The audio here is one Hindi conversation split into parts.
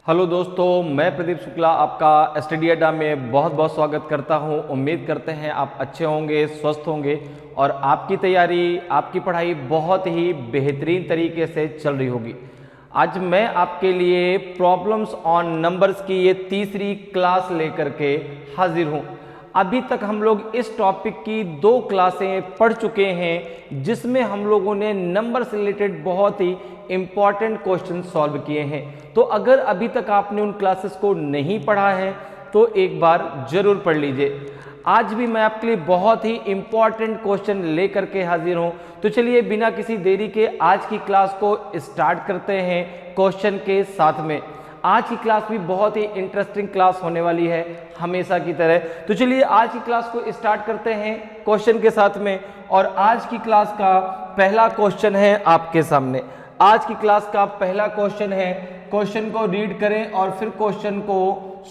हेलो दोस्तों, मैं प्रदीप शुक्ला आपका स्टडी अड्डा में बहुत बहुत स्वागत करता हूं। उम्मीद करते हैं आप अच्छे होंगे, स्वस्थ होंगे और आपकी तैयारी, आपकी पढ़ाई बहुत ही बेहतरीन तरीके से चल रही होगी। आज मैं आपके लिए प्रॉब्लम्स ऑन नंबर्स की ये तीसरी क्लास लेकर के हाजिर हूं। अभी तक हम लोग इस टॉपिक की 2 क्लासें पढ़ चुके हैं जिसमें हम लोगों ने नंबर से रिलेटेड बहुत ही इंपॉर्टेंट क्वेश्चन सॉल्व किए हैं। तो अगर अभी तक आपने उन क्लासेस को नहीं पढ़ा है तो एक बार जरूर पढ़ लीजिए। आज भी मैं आपके लिए बहुत ही इंपॉर्टेंट क्वेश्चन लेकर के हाजिर हूं। तो चलिए बिना किसी देरी के आज की क्लास को स्टार्ट करते हैं क्वेश्चन के साथ में। आज की क्लास भी बहुत ही इंटरेस्टिंग क्लास होने वाली है हमेशा की तरह। तो चलिए आज की क्लास को स्टार्ट करते हैं क्वेश्चन के साथ में। और आज की क्लास का पहला क्वेश्चन है आपके सामने। आज की क्लास का पहला क्वेश्चन है, क्वेश्चन को रीड करें और फिर क्वेश्चन को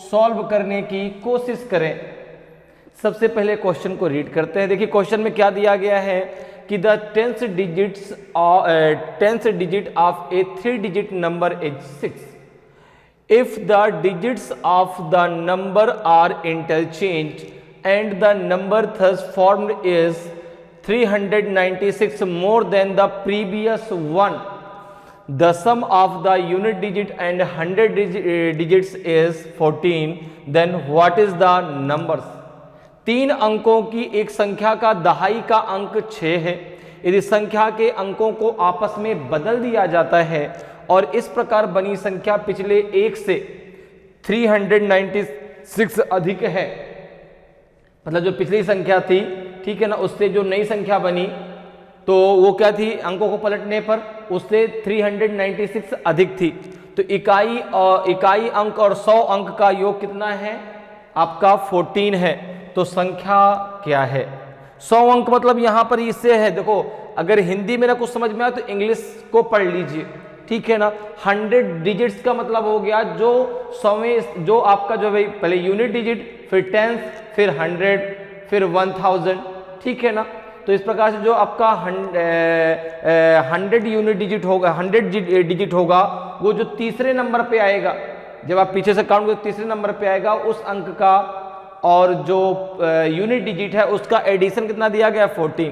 सॉल्व करने की कोशिश करें। सबसे पहले क्वेश्चन को रीड करते हैं। देखिए क्वेश्चन में क्या दिया गया है कि the tenth digit of A 3 digit number is 6 if the digits of the number are interchanged and the number thus formed is 396 more than the previous one, the sum of the unit digit and 100 digits is 14, then what is the numbers? 3 अंकों की एक संख्या का दहाई का अंक 6 है। यदि संख्या के अंकों को आपस में बदल दिया जाता है और इस प्रकार बनी संख्या पिछले एक से 396 अधिक है, मतलब जो पिछली संख्या थी, ठीक है ना, उससे जो नई संख्या बनी तो वो क्या थी, अंकों को पलटने पर उससे 396 अधिक थी। तो इकाई अंक और 100 अंक का योग कितना है आपका 14 है। तो संख्या क्या है? 100 अंक मतलब यहां पर इससे है, देखो अगर हिंदी में ना कुछ समझ में आए तो इंग्लिश को पढ़ लीजिए, ठीक है ना। 100 डिजिट्स का मतलब हो गया जो 100वें, जो आपका जो भाई पहले यूनिट डिजिट, फिर टेंथ, फिर 100, फिर 1000, ठीक है ना। तो इस प्रकार से जो आपका 100 यूनिट डिजिट होगा, 100 डिजिट होगा, वो जो तीसरे नंबर पे आएगा, जब आप पीछे से काउंट करोगे तीसरे नंबर पे आएगा, उस अंक का और जो यूनिट डिजिट है उसका एडिशन कितना दिया गया 14।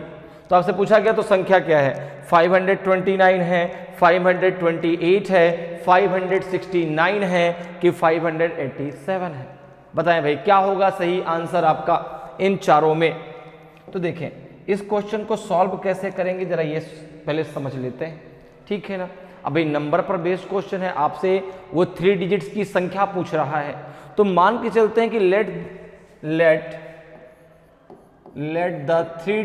तो आपसे पूछा गया तो संख्या क्या है, 529 है, 528 है, 569 है कि 587 है? बताएं भाई क्या होगा सही आंसर आपका इन चारों में। तो देखें इस क्वेश्चन को सॉल्व कैसे करेंगे जरा ये पहले समझ लेते हैं, ठीक है ना। अभी नंबर पर बेस्ड क्वेश्चन है, आपसे वो 3 डिजिट्स की संख्या पूछ रहा है। तो मान के चलते हैं कि let the 3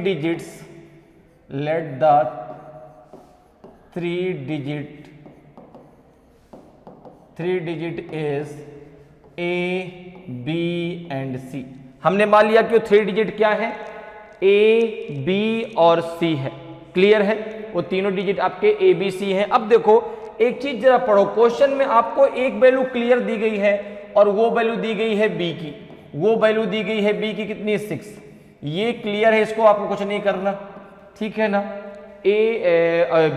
digit is A, B and C। हमने मान लिया कि वो 3 डिजिट क्या है, A, B और C है। क्लियर है, वो तीनों डिजिट आपके A, B, C हैं। अब देखो एक चीज जरा पढ़ो, क्वेश्चन में आपको एक वैल्यू क्लियर दी गई है और वो वैल्यू दी गई है B की, वो वैल्यू दी गई है B की कितनी, 6। ये क्लियर है, इसको आपको कुछ नहीं करना, ठीक है ना।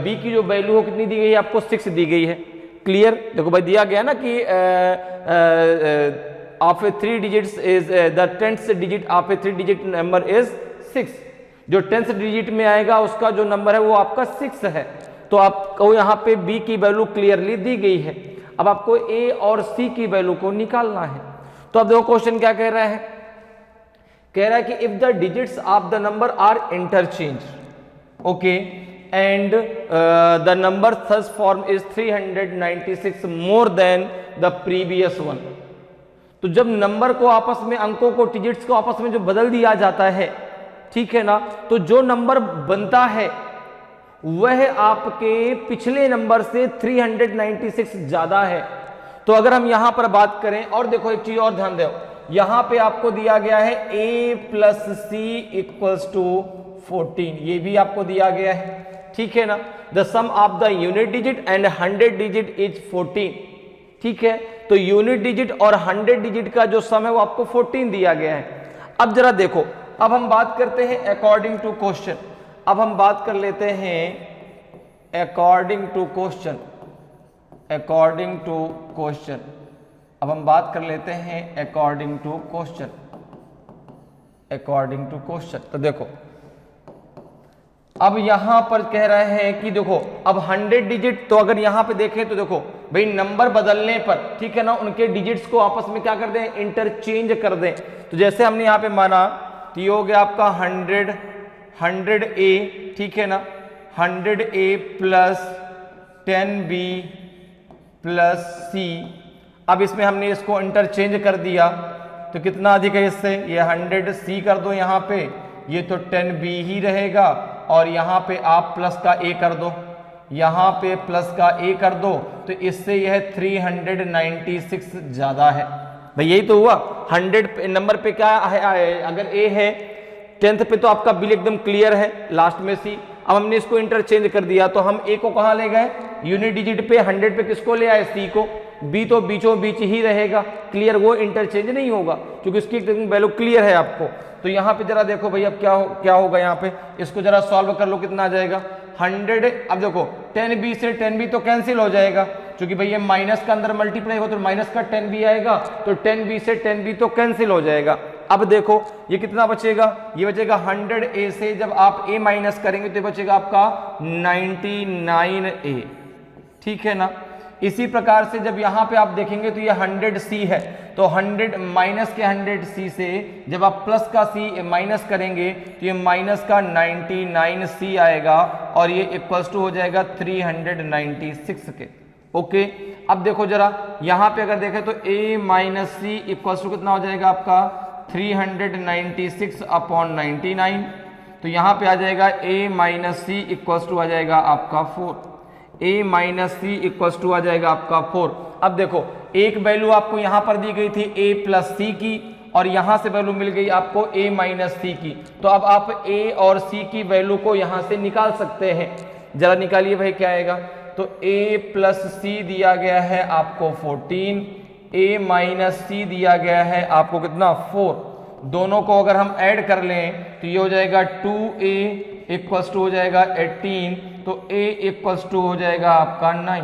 B की जो वैल्यू हो कितनी दी गई है आपको, 6 दी गई है। क्लियर, देखो भाई दिया गया ना कि of A 3 digits is the 10th digit of A 3 digit number is 6। जो 10th डिजिट में आएगा उसका जो नंबर है वो आपका 6 है। तो आपको यहाँ पे B की वैल्यू क्लियरली दी गई है। अब आपको A और C की वैल्यू को निकालना है। तो अब देखो क्वेश्चन क्या कह रहा है, कह रहा है कि if the digits of the number are interchange, okay, and the number thus form is 396 more than the previous one. तो जब नंबर को आपस में, अंकों को, डिजिट्स को आपस में जो बदल दिया जाता है, ठीक है ना, तो जो नंबर बनता है वह आपके पिछले नंबर से 396 ज्यादा है। तो अगर हम यहां पर बात करें, और देखो एक चीज और ध्यान दो, यहां पे आपको दिया गया है A + C = 14, ये भी आपको दिया गया है, ठीक है ना। The sum of the unit digit and 100 digit is 14, ठीक है। तो यूनिट डिजिट और 100 डिजिट का जो सम है वो आपको 14 दिया गया है। अब जरा देखो, अब हम बात करते हैं अकॉर्डिंग टू क्वेश्चन। अब हम बात कर लेते हैं अकॉर्डिंग टू क्वेश्चन। अब हम बात कर लेते हैं according to question. According to question तो देखो अब यहां पर कह रहे हैं कि देखो अब 100 डिजिट, तो अगर यहां पे देखें तो देखो भाई नंबर बदलने पर, ठीक है ना, उनके डिजिट्स को आपस में क्या कर दें, इंटरचेंज कर दें। तो जैसे हमने यहां पे माना तो ये हो गया आपका 100A, ठीक है ना, 100A plus 10B plus C। अब इसमें हमने इसको इंटरचेंज कर दिया तो कितना अधिक है इससे, ये 100C कर दो यहाँ पे, ये तो 10B ही रहेगा, और यहाँ पे आप प्लस का A कर दो, यहाँ पे प्लस का A कर दो, तो इससे यह 396 ज्यादा है। भाई यही तो हुआ, 100 नंबर पे क्या है, अगर A है 10th पे तो आपका बिल एकदम क्लियर है, लास्ट में C। अब हमने इसको इंटरचेंज कर दिया तो हम A को कहाँ ले गए, यूनिट डिजिट पे 100 पे किसको ले आए, C को। B तो बीचों बीच ही रहेगा, क्लियर, वो इंटरचेंज नहीं होगा क्योंकि उसकी वैल्यू क्लियर है आपको। तो यहाँ पे जरा देखो भाई अब क्या होगा, यहाँ पे इसको जरा सॉल्व कर लो, कितना आ जाएगा 100। अब देखो 10B से 10B तो कैंसिल हो जाएगा क्योंकि भाई ये माइनस का अंदर मल्टीप्लाई हो तो माइनस का 10B आएगा, तो 10B से 10B तो कैंसिल हो जाएगा। अब देखो ये कितना बचेगा, ये बचेगा 100A से जब आप A माइनस करेंगे तो ये बचेगा आपका 99A, ठीक है ना। इसी प्रकार से जब यहाँ पे आप देखेंगे तो ये 100C है, तो 100 माइनस के 100C से जब आप प्लस का C माइनस करेंगे तो ये माइनस का 99C आएगा, और ये इक्वल्स टू हो जाएगा 396 के। ओके, अब देखो जरा यहाँ पे अगर देखें तो A minus C equals to कितना हो जाएगा आपका 396 अपॉन 99। तो यहाँ पे आ जाएगा A minus C equals to आ जाएगा आपका 4, A minus C equals to आ जाएगा आपका 4। अब देखो एक वैल्यू आपको यहां पर दी गई थी A प्लस सी की, और यहां से वैल्यू मिल गई आपको A माइनस सी की, तो अब आप A और C की वैल्यू को यहां से निकाल सकते हैं। जरा निकालिए भाई क्या आएगा, तो A प्लस सी दिया गया है आपको 14, A माइनस सी दिया गया है आपको कितना 4। दोनों को अगर हम ऐड कर लें तो ये हो जाएगा 2A इक्वल्स टू हो जाएगा 18, तो A इक्वल्स टू हो जाएगा आपका 9,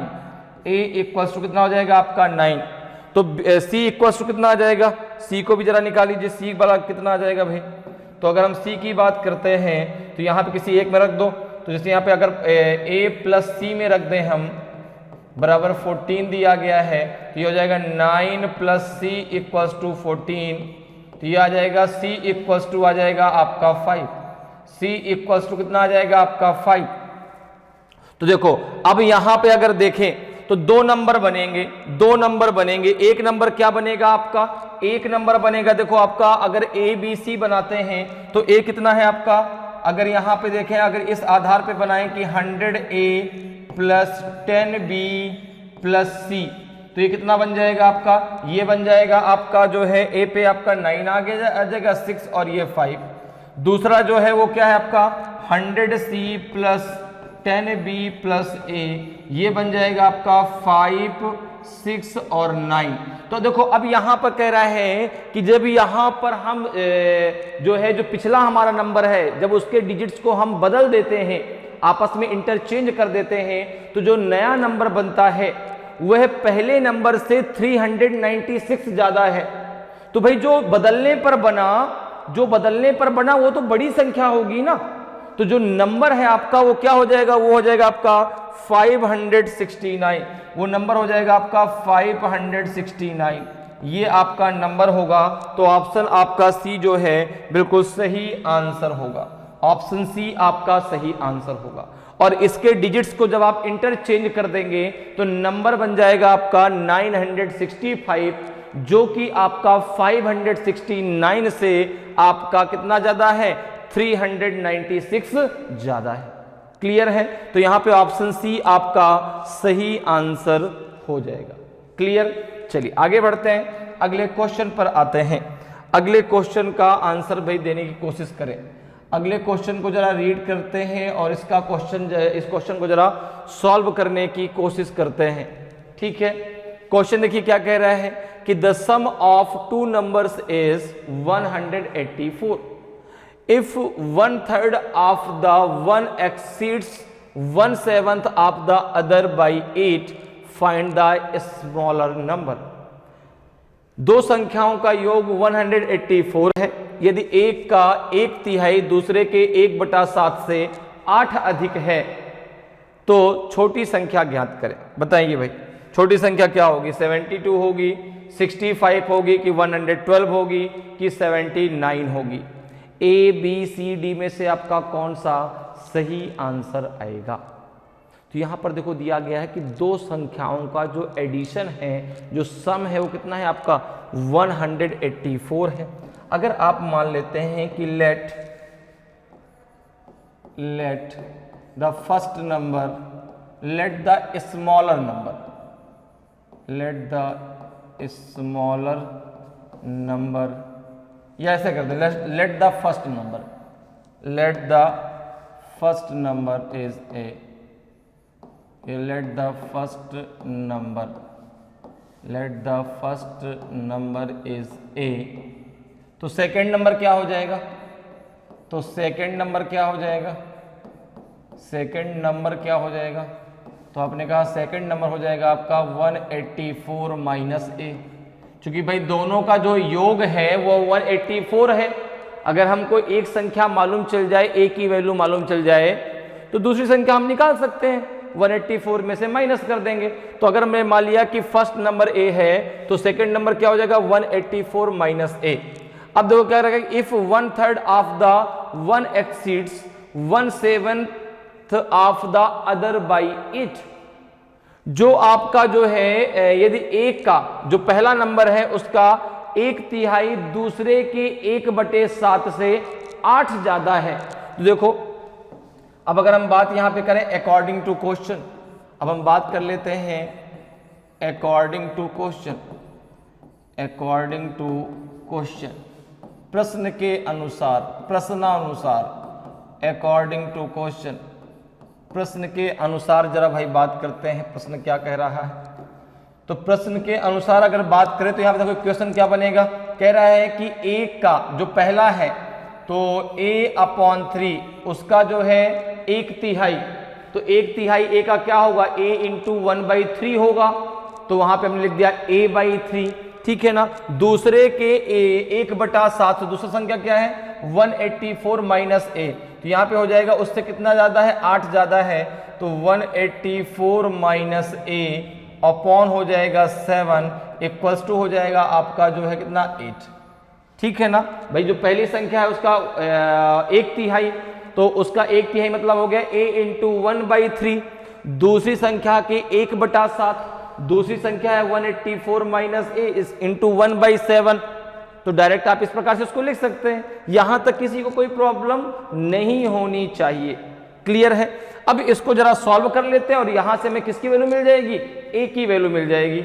A इक्वल्स टू कितना हो जाएगा आपका 9। तो C इक्वल्स टू कितना आ जाएगा, C को भी जरा निकाल लीजिए, C वाला कितना आ जाएगा भाई। तो अगर हम C की बात करते हैं तो यहाँ पे किसी एक में रख दो, तो जैसे यहाँ पे अगर A प्लस C में रख दें हम, बराबर 14 दिया गया है, तो ये हो जाएगा 9 प्लस C इक्वल्स टू 14, तो ये आ जाएगा C इक्वल्स टू आ जाएगा आपका 5, C इक्वल्स टू कितना आ जाएगा आपका 5। तो देखो अब यहां पे अगर देखें तो दो नंबर बनेंगे, एक नंबर क्या बनेगा आपका, एक नंबर बनेगा देखो आपका, अगर A B C बनाते हैं तो A कितना है आपका, अगर यहां पे देखें, अगर इस आधार पे बनाएं कि 100A plus 10B plus C, तो ये कितना बन जाएगा आपका, ये बन जाएगा आपका जो है A पे आपका 9 आगे आ जाएगा 6 और ये 5। दूसरा जो है वो क्या है आपका 100C plus 10B plus A, ये बन जाएगा आपका 5, 6 और 9। तो देखो अब यहां पर कह रहा है कि जब यहां पर हम जो है जो पिछला हमारा नंबर है, जब उसके डिजिट्स को हम बदल देते हैं, आपस में इंटरचेंज कर देते हैं, तो जो नया नंबर बनता है वह पहले नंबर से 396 ज्यादा है। तो भाई जो बदलने पर बना वो तो बड़ी संख्या होगी ना, तो जो नंबर है आपका वो क्या हो जाएगा, वो हो जाएगा आपका 569, वो नंबर हो जाएगा आपका 569, ये आपका नंबर होगा। तो ऑप्शन आपका सी जो है बिल्कुल सही आंसर होगा, ऑप्शन सी आपका सही आंसर होगा। और इसके डिजिट्स को जब आप इंटरचेंज कर देंगे तो नंबर बन जाएगा आपका 965, जो कि आपका 569 से आपका कितना ज्यादा है, 396 ज्यादा है। क्लियर है, तो यहां पे ऑप्शन सी आपका सही आंसर हो जाएगा। क्लियर, चलिए आगे बढ़ते हैं, अगले क्वेश्चन पर आते हैं। अगले क्वेश्चन का आंसर भाई देने की कोशिश करें। अगले क्वेश्चन को जरा रीड करते हैं और इस क्वेश्चन को जरा सॉल्व करने की कोशिश करते हैं। ठीक है, क्वेश्चन देखिए क्या कह रहा है कि the sum of two numbers is 184 if 1/3 of the one exceeds 1/7 of the other by 8, find the smaller number। दो संख्याओं का योग 184 है। यदि एक का 1/3 दूसरे के 1/7 से 8 अधिक है तो छोटी संख्या ज्ञात करें। बताइए भाई, छोटी संख्या क्या होगी? 72 होगी, 65 होगी कि 112 होगी कि 79 होगी? ए बी सी डी में से आपका कौन सा सही आंसर आएगा? तो यहां पर देखो दिया गया है कि दो संख्याओं का जो एडिशन है, जो सम है, वो कितना है आपका? 184 है। अगर आप मान लेते हैं कि let the first number, let the smaller number, let the smaller number, या ऐसे कर दे, let the first number, let the first number is A, let the first number, let the first number is A, तो सेकेंड नंबर क्या हो जाएगा? तो सेकेंड नंबर क्या हो जाएगा? सेकेंड नंबर क्या हो जाएगा? तो आपने कहा सेकेंड नंबर हो जाएगा आपका 184 माइनस ए, क्योंकि भाई दोनों का जो योग है वो 184 है। अगर हमको एक संख्या मालूम चल जाए, ए की वैल्यू मालूम चल जाए, तो दूसरी संख्या हम निकाल सकते हैं, 184 में से माइनस कर देंगे। तो अगर मैं मान लिया कि फर्स्ट नंबर ए है तो सेकेंड नंबर क्या हो जाएगा? 184 माइनस ए। अब देखो क्या रहेगा? If 1/3 of the one exceeds 1/7 of the other by 8, जो आपका जो है यदि एक का जो पहला नंबर है उसका 1/3 दूसरे के 1/7 से 8 ज्यादा है, तो देखो अब अगर हम बात यहां पे करें अकॉर्डिंग टू क्वेश्चन, अब हम बात कर लेते हैं according to question, according to question, प्रश्न के अनुसार, प्रश्नानुसार, अकॉर्डिंग टू क्वेश्चन, प्रश्न के अनुसार जरा भाई बात करते हैं प्रश्न क्या कह रहा है। तो प्रश्न के अनुसार अगर बात करें तो यहां पे देखो क्वेश्चन क्या बनेगा? कह रहा है कि एक का जो पहला है तो a/3 उसका जो है 1/3, तो 1/3 a का क्या होगा? a इंटू 1/3 होगा, तो वहां पे हमने लिख दिया a/3, ठीक है ना। दूसरे के 1/7, तो दूसरा संख्या क्या है? 184 माइनस ए, तो यहाँ पे हो जाएगा उससे कितना ज्यादा है? 8 ज्यादा है, तो 184 माइनस ए अपॉन हो जाएगा 7 इक्वल्स टू हो जाएगा आपका जो है कितना? 8, ठीक है ना भाई। जो पहली संख्या है उसका 1/3, तो उसका 1/3 मतलब हो गया a इंटू 1/3, दूसरी संख्या के 1/7, दूसरी संख्या है 184 माइनस ए इस इंटू 1/7, तो डायरेक्ट आप इस प्रकार से उसको लिख सकते हैं। यहां तक किसी को कोई प्रॉब्लम नहीं होनी चाहिए, क्लियर है। अब इसको जरा सॉल्व कर लेते हैं और यहां से हमें किसकी वैल्यू मिल जाएगी? ए की वैल्यू मिल जाएगी।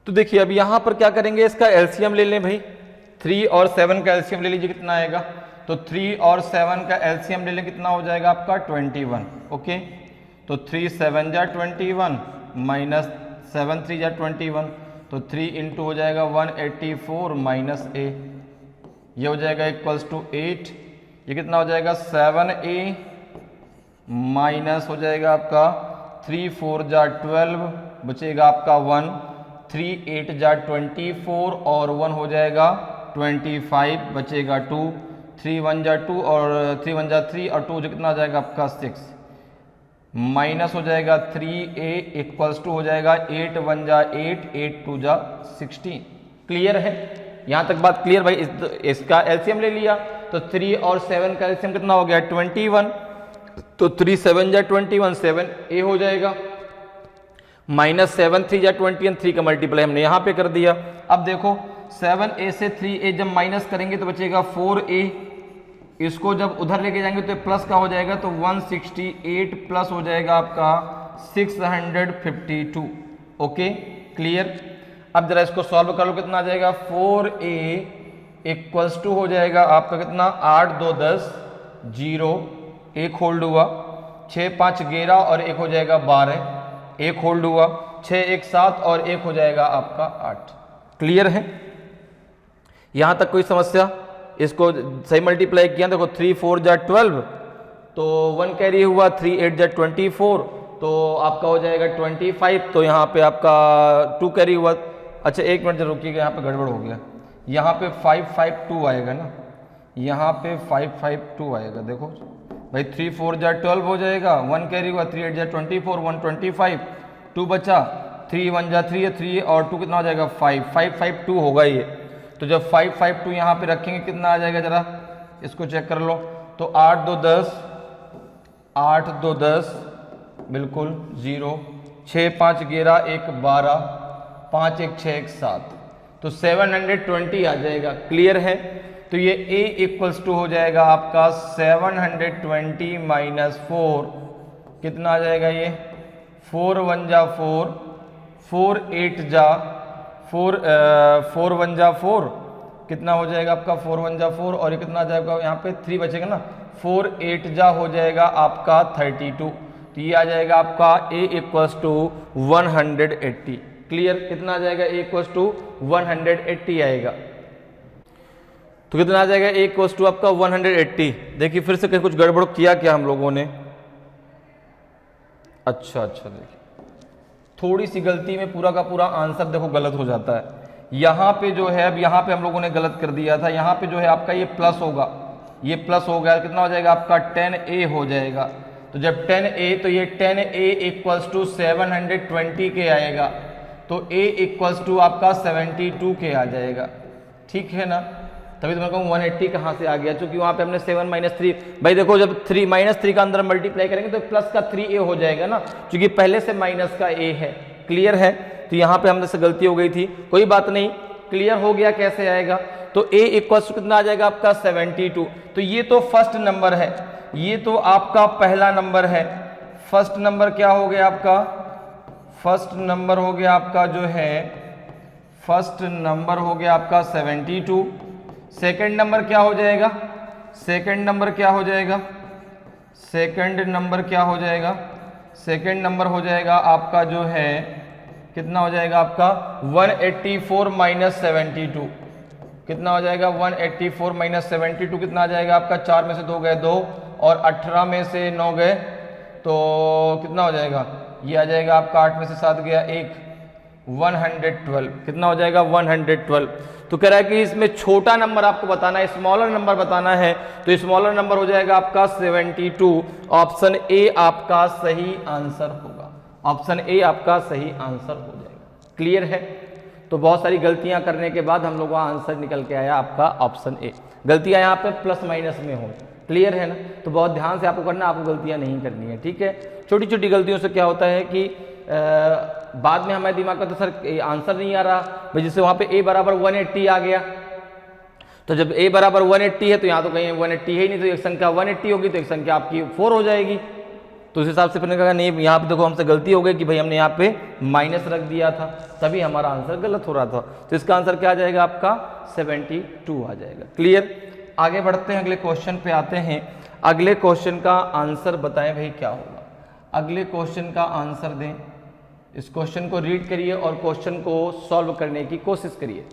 तो देखिए अब यहां पर क्या करेंगे, इसका एलसीएम ले लें भाई, 3 और 7 का एलसीएम ले लीजिए, कितना आएगा? तो 3 और 7 का एलसीएम ले लें, कितना हो जाएगा आपका? 21, ओके। तो 3 7 जा 21 माइनस 7 3 जा 21, तो 3 इंटू हो जाएगा 184 माइनस ए, ये हो जाएगा इक्वल्स टू 8, ये कितना हो जाएगा? 7a माइनस हो जाएगा आपका 3 4 जा 12, बचेगा आपका 1, 3 8 जा 24 और 1 हो जाएगा 25, बचेगा 2, 3 1 जा 2 और 3 1 जा 3 और 2 जो कितना आ जाएगा आपका 6, माइनस हो जाएगा 3a इक्वल्स टू हो जाएगा 8 1 जा 8, 8 2 जा 16, क्लियर है। यहां तक बात क्लियर भाई। इसका एलसीएम ले लिया तो 3 और 7 का एलसीएम कितना हो गया? 21, तो 3 7 जा 21, 7a हो जाएगा, माइनस 7 3 जा 20, 3 का मल्टीप्लाई हमने यहां पे कर दिया। अब देखो 7a से 3a जब माइनस करेंगे तो बचेगा 4a, इसको जब उधर लेके जाएंगे तो प्लस का हो जाएगा, तो 168 प्लस हो जाएगा आपका 652, ओके क्लियर। अब जरा इसको सॉल्व कर लो, कितना आ जाएगा? 4a इक्वल्स टू हो जाएगा आपका कितना? 8 2 10, 0 एक होल्ड हुआ, 6 5 11 और 1 हो जाएगा 12, एक होल्ड हुआ, 6 1 7 और 1 हो जाएगा आपका 8, क्लियर है। यहां तक कोई समस्या? इसको सही मल्टीप्लाई किया, देखो 3 4 जा 12, तो 1 कैरी हुआ, 3 8 जा 24, तो आपका हो जाएगा 25, तो यहाँ पे आपका 2 कैरी हुआ, अच्छा एक मिनट रुकिएगा, यहाँ पे गड़बड़ हो गया, यहाँ पे 552 आएगा ना, यहाँ पे 552 आएगा। देखो भाई 3 4 जा 12 हो जाएगा, 1 कैरी हुआ, 3 8 जा 24, 125, 2 बचा, 3 1 जा 3 है, 3 और 2 कितना हो जाएगा 5, 552 होगा ये। तो जब 552 यहाँ पे रखेंगे कितना आ जाएगा, जरा इसको चेक कर लो। तो 8 2 10, 8 2 10 बिल्कुल 0, 6 5 11 1 12, 5 1 6 1 7, तो 720 आ जाएगा। क्लियर है? तो ये a इक्वल्स टू हो जाएगा आपका 720 माइनस 4, कितना आ जाएगा ये 4 1 जा 4, 4 8 जा 4, 4 1 जा 4, कितना हो जाएगा आपका 4 1 जा 4, और ये कितना आ जाएगा यहाँ पे 3 बचेगा ना, 4 8 जा हो जाएगा आपका 32। तो ये आ जाएगा आपका a इक्वल्स टू 180। क्लियर? कितना आ जाएगा a इक्वल्स टू 180 आएगा। तो कितना आ जाएगा a इक्वल्स टू आपका 180। देखिए फिर से कहीं कुछ गड़बड़ किया क्या हम लोगों ने? अच्छा देखिए थोड़ी सी गलती में पूरा का पूरा आंसर देखो गलत हो जाता है। यहाँ पे जो है, अब यहाँ पे हम लोगों ने गलत कर दिया था, यहाँ पे जो है आपका ये प्लस होगा, ये प्लस हो गया, कितना हो जाएगा आपका 10a हो जाएगा। तो जब 10a, तो ये 10a इक्वल्स टू 720 के आएगा, तो a इक्वल्स टू आपका 72 के आ जाएगा। ठीक है ना? तभी तो मैं कहूँ 180 कहाँ से आ गया, क्योंकि वहाँ पे हमने 7 माइनस 3, भाई देखो जब 3 माइनस 3 का अंदर मल्टीप्लाई करेंगे तो प्लस का 3a हो जाएगा ना, क्योंकि पहले से माइनस का a है। क्लियर है? तो यहाँ पे हमसे गलती हो गई थी, कोई बात नहीं, क्लियर हो गया कैसे आएगा। तो a इक्वल्स टू कितना आ जाएगा आपका 72। तो ये तो फर्स्ट नंबर है, ये तो आपका पहला नंबर है। फर्स्ट नंबर क्या हो गया आपका? फर्स्ट नंबर हो गया आपका जो है, फर्स्ट नंबर हो गया आपका 72। सेकंड नंबर क्या हो जाएगा? सेकंड नंबर क्या हो जाएगा? सेकंड नंबर क्या हो जाएगा? सेकंड नंबर हो जाएगा आपका जो है, कितना हो जाएगा आपका 184 माइनस 72। कितना हो जाएगा 184 माइनस 72, कितना आ जाएगा आपका? 4 में से 2 गए 2, और 18 में से 9 गए, तो कितना हो जाएगा? ये आ जाएगा आपका 8 में से 7 गया 1, 112। कितना हो जाएगा 112। तो कह रहा है कि इसमें छोटा नंबर आपको बताना है, स्मॉलर नंबर बताना है, तो स्मॉलर नंबर हो जाएगा आपका 72। ऑप्शन ए आपका सही आंसर होगा, ऑप्शन ए आपका सही आंसर हो जाएगा। क्लियर है? तो बहुत सारी गलतियां करने के बाद हम लोग का आंसर निकल के आया आपका ऑप्शन ए। गलतियां यहाँ पे प्लस माइनस में हो। क्लियर है ना? तो बहुत ध्यान से आपको करना, आपको गलतियां नहीं करनी है। ठीक है? छोटी छोटी गलतियों से क्या होता है कि बाद में हमारे दिमाग का तो सर आंसर नहीं आ रहा भाई, जैसे वहाँ पे a बराबर 180 आ गया, तो जब a बराबर 180 है तो यहाँ तो कहीं 180 है ही नहीं, तो एक संख्या 180 होगी तो एक संख्या आपकी 4 हो जाएगी। तो उस हिसाब से फिर कहा नहीं, यहाँ पे देखो हमसे गलती हो गई कि भाई हमने यहाँ पे माइनस रख दिया था, तभी हमारा आंसर गलत हो रहा था। तो इसका आंसर क्या आ जाएगा आपका 72 आ जाएगा। क्लियर? आगे बढ़ते हैं, अगले क्वेश्चन पे आते हैं। अगले क्वेश्चन का आंसर बताएं भाई क्या होगा। अगले क्वेश्चन का आंसर दें, इस क्वेश्चन को रीड करिए और क्वेश्चन को सॉल्व करने की कोशिश करिए।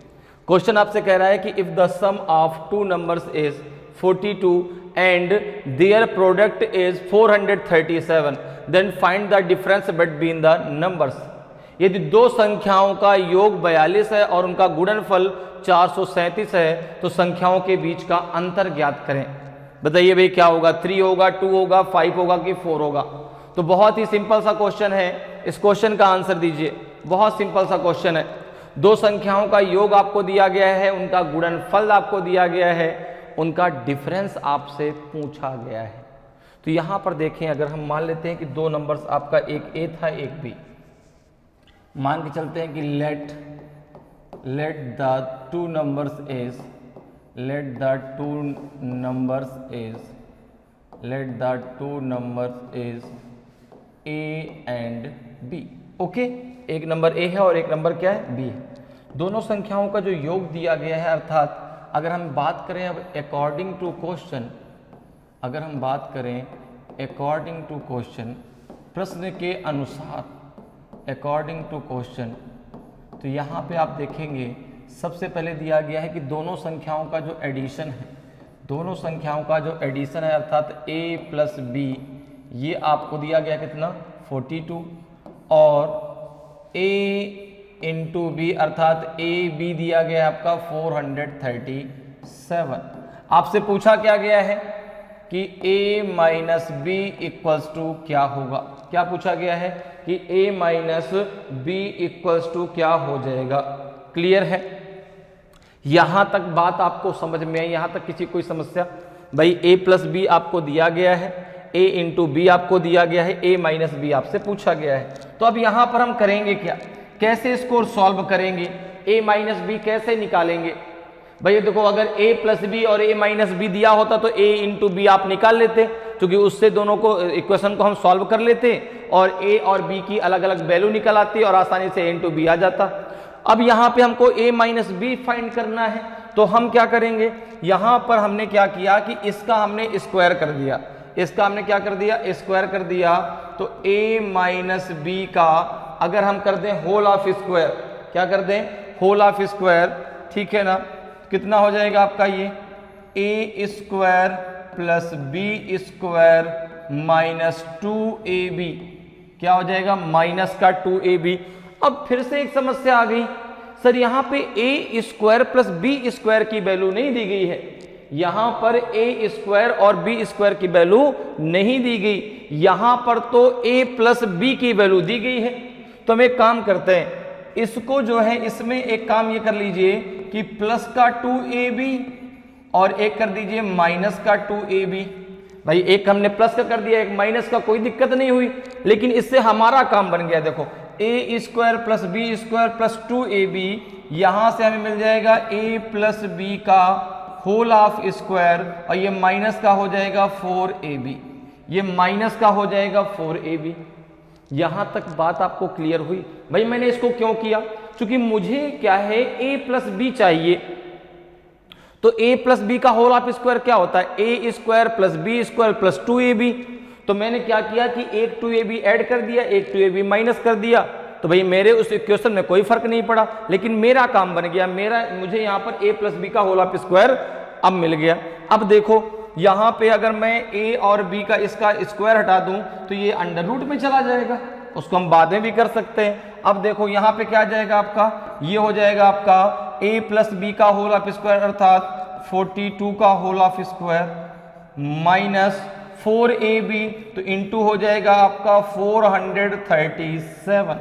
क्वेश्चन आपसे कह रहा है कि if the sum of two numbers is 42 and their product is 437, then find the difference between the numbers. यदि दो संख्याओं का योग 42 है और उनका गुणनफल 437 है, तो संख्याओं के बीच का अंतर ज्ञात करें। बताइए भाई क्या होगा? 3 होगा, 2 होगा, 5 होगा कि 4 होगा? तो बहुत ही सिंपल सा क्वेश्चन है, इस क्वेश्चन का आंसर दीजिए। बहुत सिंपल सा क्वेश्चन है, दो संख्याओं का योग आपको दिया गया है, उनका गुणनफल आपको दिया गया है, उनका डिफरेंस आपसे पूछा गया है। तो यहां पर देखें, अगर हम मान लेते हैं कि दो नंबर्स आपका एक ए था एक बी, मान के चलते हैं कि let the two numbers is A and b. Okay, एक नंबर ए है और एक नंबर क्या है? बी है। दोनों संख्याओं का जो योग दिया गया है, अर्थात अगर हम बात करें अब अकॉर्डिंग टू क्वेश्चन, अगर हम बात करें अकॉर्डिंग टू क्वेश्चन, प्रश्न के अनुसार, अकॉर्डिंग टू क्वेश्चन, तो यहाँ पे आप देखेंगे सबसे पहले दिया गया है कि दोनों संख्याओं का जो एडिशन है, दोनों संख्याओं का जो एडिशन है अर्थात a प्लस बी, ये आपको दिया गया कितना 42, और a इंटू बी, अर्थात ए बी दिया गया है आपका 437। आपसे पूछा क्या गया है कि a minus B equals to क्या होगा, क्या पूछा गया है कि a minus B equals to क्या हो जाएगा। क्लियर है, यहां तक बात आपको समझ में आई, यहां तक किसी कोई समस्या? भाई a प्लस बी आपको दिया गया है, a इंटू बी आपको दिया गया है, a माइनस बी आपसे पूछा गया है। तो अब यहां पर हम करेंगे क्या, कैसे इसको सॉल्व करेंगे, a माइनस बी कैसे निकालेंगे? भाई देखो, अगर a प्लस बी और a माइनस बी दिया होता तो a इंटू बी आप निकाल लेते, क्योंकि उससे दोनों को इक्वेशन को हम सॉल्व कर लेते और a और b की अलग अलग वैल्यू निकल आती और आसानी से a इंटू बी आ जाता। अब यहाँ पे हमको a माइनस बी फाइंड करना है, तो हम क्या करेंगे, यहाँ पर हमने क्या किया कि इसका हमने स्क्वायर कर दिया, इसका हमने क्या कर दिया, स्क्वायर कर दिया। तो a माइनस बी का अगर हम कर दें होल ऑफ स्क्वायर, क्या कर दें, होल ऑफ स्क्वायर, ठीक है ना, कितना हो जाएगा आपका ये a square plus B square minus 2ab, क्या हो जाएगा, माइनस का 2ab। अब फिर से एक समस्या आ गई, सर यहाँ पे a square plus B square की वैल्यू नहीं दी गई है, यहाँ पर a स्क्वायर और b स्क्वायर की वैल्यू नहीं दी गई, यहाँ पर तो a प्लस बी की वैल्यू दी गई है। तो हम एक काम करते हैं, इसको जो है इसमें एक काम ये कर लीजिए कि प्लस का 2ab और एक कर दीजिए माइनस का 2ab। भाई एक हमने प्लस का कर दिया, एक माइनस का, कोई दिक्कत नहीं हुई, लेकिन इससे हमारा काम बन गया। देखो a square plus B square plus 2ab, यहां से हमें मिल जाएगा a प्लस बी का होल ऑफ स्क्वायर और ये माइनस का हो जाएगा 4ab, ये माइनस का हो जाएगा 4ab। यहां तक बात आपको क्लियर हुई? भाई मैंने इसको क्यों किया, क्योंकि मुझे क्या है a प्लस बी चाहिए, तो a प्लस बी का होल ऑफ स्क्वायर क्या होता है, a square plus B square plus 2ab। तो मैंने क्या किया कि एक 2ab ऐड कर दिया, एक 2ab माइनस कर दिया, तो भाई मेरे उस इक्वेशन में कोई फर्क नहीं पड़ा, लेकिन मेरा काम बन गया, मुझे यहाँ पर a प्लस बी का होल ऑफ स्क्वायर अब मिल गया। अब देखो यहाँ पे अगर मैं a और b का इसका स्क्वायर हटा दूं तो ये अंडर रूट में चला जाएगा, उसको हम बाद में भी कर सकते हैं। अब देखो यहाँ पे क्या आ जाएगा आपका, ये हो जाएगा आपका a प्लस बी का होल ऑफ स्क्वायर अर्थात 42 का whole of square minus 4ab, तो इंटू हो जाएगा आपका 437।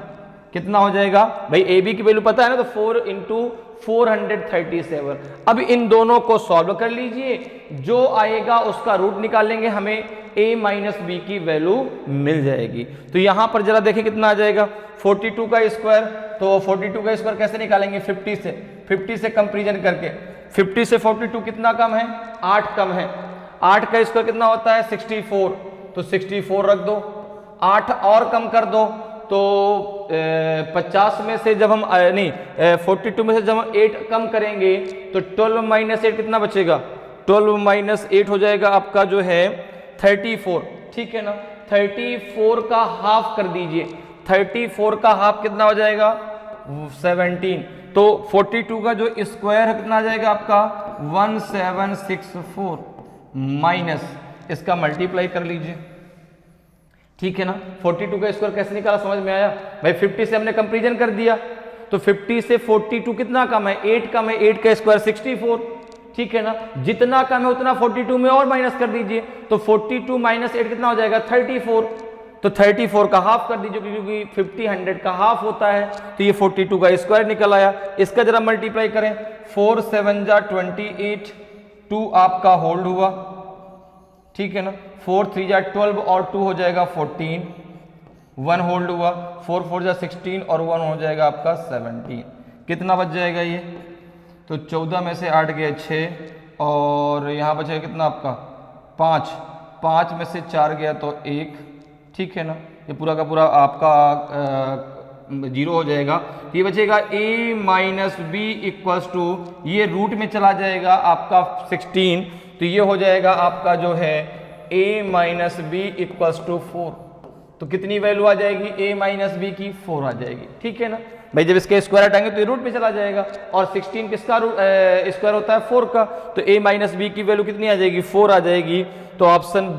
कितना हो जाएगा भाई, ab की वैल्यू पता है ना, तो 4 इंटू 437। अब इन दोनों को सॉल्व कर लीजिए, जो आएगा उसका रूट निकालेंगे, हमें a माइनस बी की वैल्यू मिल जाएगी। तो यहां पर जरा देखें कितना आ जाएगा, 42 का स्क्वायर, तो 42 का स्क्वायर कैसे निकालेंगे, 50 से कंपेरिजन करके, 50 से 42 कितना कम है, 8 कम है, 8 का स्क्वायर कितना होता है 64, तो 64 रख दो, 8 और कम कर दो, तो 50 में से जब हम 42 में से जब हम 8 कम करेंगे तो 12 माइनस 8 कितना बचेगा, 12 माइनस 8 हो जाएगा आपका जो है 34, ठीक है ना। 34 का हाफ कर दीजिए, 34 का हाफ कितना हो जाएगा 17, तो 42 का जो स्क्वायर कितना आ जाएगा आपका 1764 माइनस इसका मल्टीप्लाई कर लीजिए, ठीक है ना। 42 का स्क्वायर कैसे निकाला समझ में आया भाई, 50 से हमने कंपेरिजन कर दिया, तो 50 से 42 कितना कम है, 8 कम है, 8 का स्क्वायर 64, ठीक है ना। जितना कम है उतना 42 में और माइनस कर दीजिए, तो 42 माइनस 8 कितना हो जाएगा 34, तो 34 का हाफ कर दीजिए, क्योंकि 50 100 का हाफ होता है, तो ये 42 का स्क्वायर निकल आया। इसका जरा मल्टीप्लाई करें, 4 7 जा 28, 2 आपका होल्ड हुआ, ठीक है ना, 4 3 जा 12 और 2 हो जाएगा 14, 1 होल्ड हुआ, 4 4 जा 16 और 1 हो जाएगा आपका 17। कितना बच जाएगा ये, तो 14 में से 8 गया 6 और यहाँ बचेगा कितना आपका 5, 5 में से 4 गया तो 1, ठीक है ना। ये पूरा का पूरा आपका 0 हो जाएगा, ये बचेगा a minus B equals to, ये रूट में चला जाएगा आपका 16, तो ये हो जाएगा आपका जो है a minus B equals to 4, तो कितनी वैल्यू आ जाएगी a माइनस बी की 4 आ जाएगी, ठीक है ना भाई। जब इसके स्क्वायर हटाएंगे तो ये रूट में चला जाएगा, और 16 किसका स्क्वायर होता है 4 का, तो a माइनस बी की वैल्यू कितनी आ जाएगी 4 आ जाएगी, तो ऑप्शन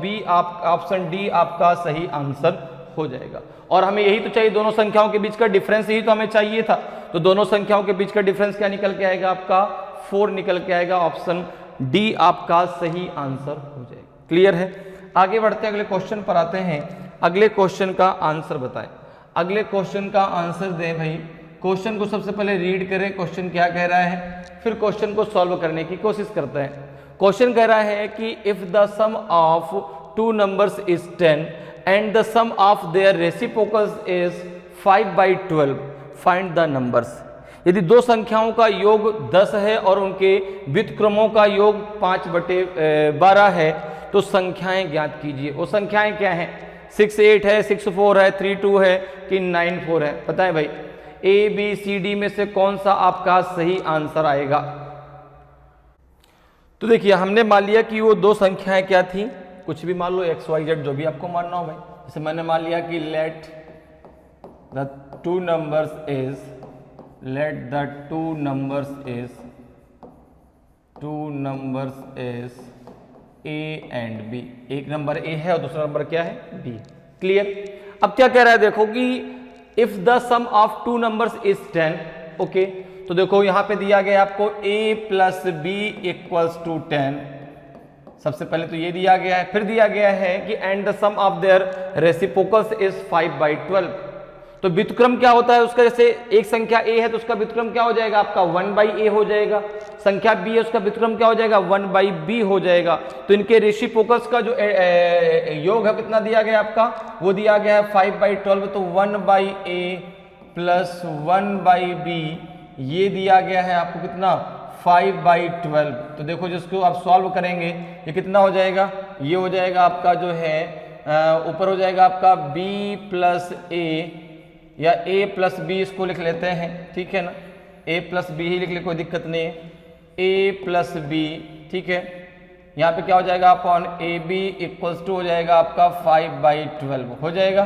डी आपका सही आंसर हो जाएगा। और हमें यही तो चाहिए, दोनों संख्याओं के बीच का डिफरेंस ही तो हमें चाहिए था, तो दोनों संख्याओं के बीच का डिफरेंस क्या निकल के आएगा आपका 4 निकल के आएगा। ऑप्शन डी आपका सही आंसर हो जाएगा। क्लियर है। आगे बढ़ते हैं, अगले क्वेश्चन पर आते हैं। अगले क्वेश्चन का आंसर बताएं। अगले क्वेश्चन का आंसर दें भाई। क्वेश्चन को सबसे पहले रीड करें, क्वेश्चन क्या कह रहा है, फिर क्वेश्चन को सॉल्व करने की कोशिश करते हैं। क्वेश्चन कह रहा है कि if the sum of two numbers is 10 and the sum of their reciprocals is 5/12 find the numbers. यदि दो संख्याओं का योग 10 है और उनके व्युत्क्रमों का योग 5/12 है तो संख्याएं ज्ञात कीजिए। वो संख्याएं क्या हैं? 6 8 है, 6 4 है, 3 2 है कि 9 4 है? पता है भाई, ए बी सी डी में से कौन सा आपका सही आंसर आएगा? तो देखिए, हमने मान लिया कि वो दो संख्याएं क्या थी, कुछ भी मान लो, एक्स वाई जेड, जो भी आपको मानना हो भाई। जैसे मैंने मान लिया कि let the two numbers is A and B. एक नंबर ए है और दूसरा नंबर क्या है? बी। क्लियर। अब क्या कह रहा है देखो कि if the sum of two numbers is 10, okay. तो देखो यहां पे दिया गया आपको a plus B equals to 10। सबसे पहले तो ये दिया गया है, फिर दिया गया है कि and the sum of their reciprocals is 5/12। तो व्युत्क्रम क्या होता है उसका? जैसे एक संख्या a है तो उसका व्युत्क्रम क्या हो जाएगा आपका? 1/a हो जाएगा। संख्या b है उसका व्युत्क्रम क्या हो जाएगा? 1/b हो जाएगा। तो इनके रेसिप्रोकल्स का जो योग है कितना दिया गया आपका? वो दिया गया है 5/12। तो 1/a प्लस 1/b ये दिया गया है आपको कितना? 5/12। तो देखो जिसको आप सॉल्व करेंगे ये कितना हो जाएगा? ये हो जाएगा आपका जो है ऊपर हो जाएगा आपका b प्लस a या a प्लस बी, इसको लिख लेते हैं, ठीक है ना। a प्लस बी ही लिख ले, कोई दिक्कत नहीं है। a प्लस बी, ठीक है। यहाँ पे क्या हो जाएगा? Upon A B equals to हो जाएगा आपका 5/12 हो जाएगा,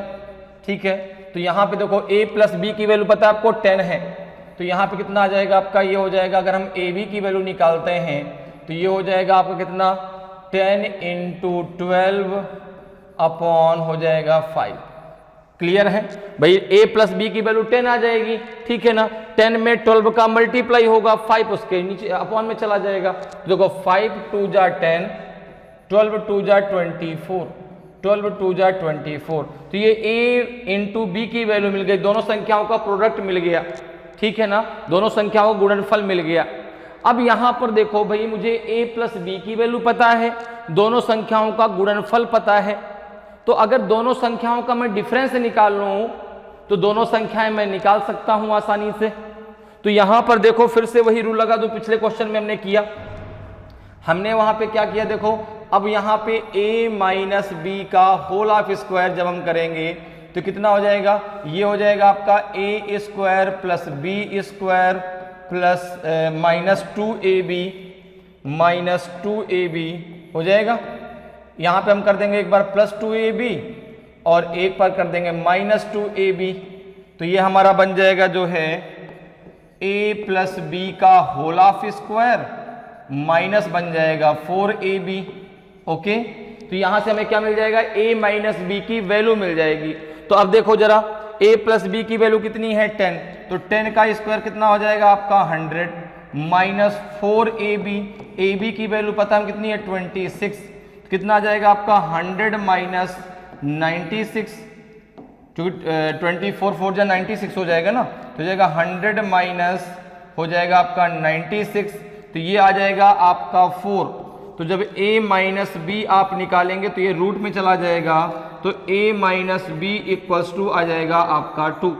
ठीक है। तो यहाँ पे देखो a प्लस बी की वैल्यू पता है आपको 10 है, तो यहाँ पे कितना आ जाएगा आपका? ये हो जाएगा, अगर हम ए बी की वैल्यू निकालते हैं तो ये हो जाएगा आपका कितना? 10 × 12 अपॉन हो जाएगा 5। क्लियर है भाई। a प्लस बी की वैल्यू 10 आ जाएगी, ठीक है ना। 10 में 12 का मल्टीप्लाई होगा, 5 उसके नीचे अपॉन में चला जाएगा। देखो 5 2 जा 10, 12 2 जा 24, 12 2 जा 24। तो ये a इंटू बी की वैल्यू मिल गई, दोनों संख्याओं का प्रोडक्ट मिल गया, ठीक है ना। दोनों संख्याओं का गुणनफल मिल गया। अब यहां पर देखो भाई, मुझे a प्लस बी की वैल्यू पता है, दोनों संख्याओं का गुणनफल पता है। तो अगर दोनों संख्याओं का मैं डिफरेंस निकाल लूं तो दोनों संख्याएं मैं निकाल सकता हूं आसानी से। तो यहां पर देखो फिर से वही रूल लगा जो पिछले क्वेश्चन में हमने किया। हमने वहां पे क्या किया देखो, अब यहां पे a माइनस बी का होल ऑफ स्क्वायर जब हम करेंगे तो कितना हो जाएगा? ये हो जाएगा आपका a square plus B square plus minus 2ab हो जाएगा। यहाँ पे हम कर देंगे एक बार प्लस 2ab और एक बार कर देंगे माइनस 2ab। तो ये हमारा बन जाएगा जो है a प्लस बी का होल ऑफ स्क्वायर माइनस बन जाएगा 4ab। ओके, तो यहाँ से हमें क्या मिल जाएगा? a माइनस बी की वैल्यू मिल जाएगी। तो अब देखो जरा, a प्लस बी की वैल्यू कितनी है? 10। तो 10 का स्क्वायर कितना हो जाएगा आपका? 100 माइनस 4ab की वैल्यू पता हम कितनी है? 26। कितना आ जाएगा आपका? 100 माइनस 96, क्योंकि 24 4 जा 96 हो जाएगा ना। तो हो जाएगा 100 माइनस हो जाएगा आपका 96, तो ये आ जाएगा आपका 4। तो जब a माइनस बी आप निकालेंगे तो ये रूट में चला जाएगा, तो a minus B equals to आ जाएगा आपका 2।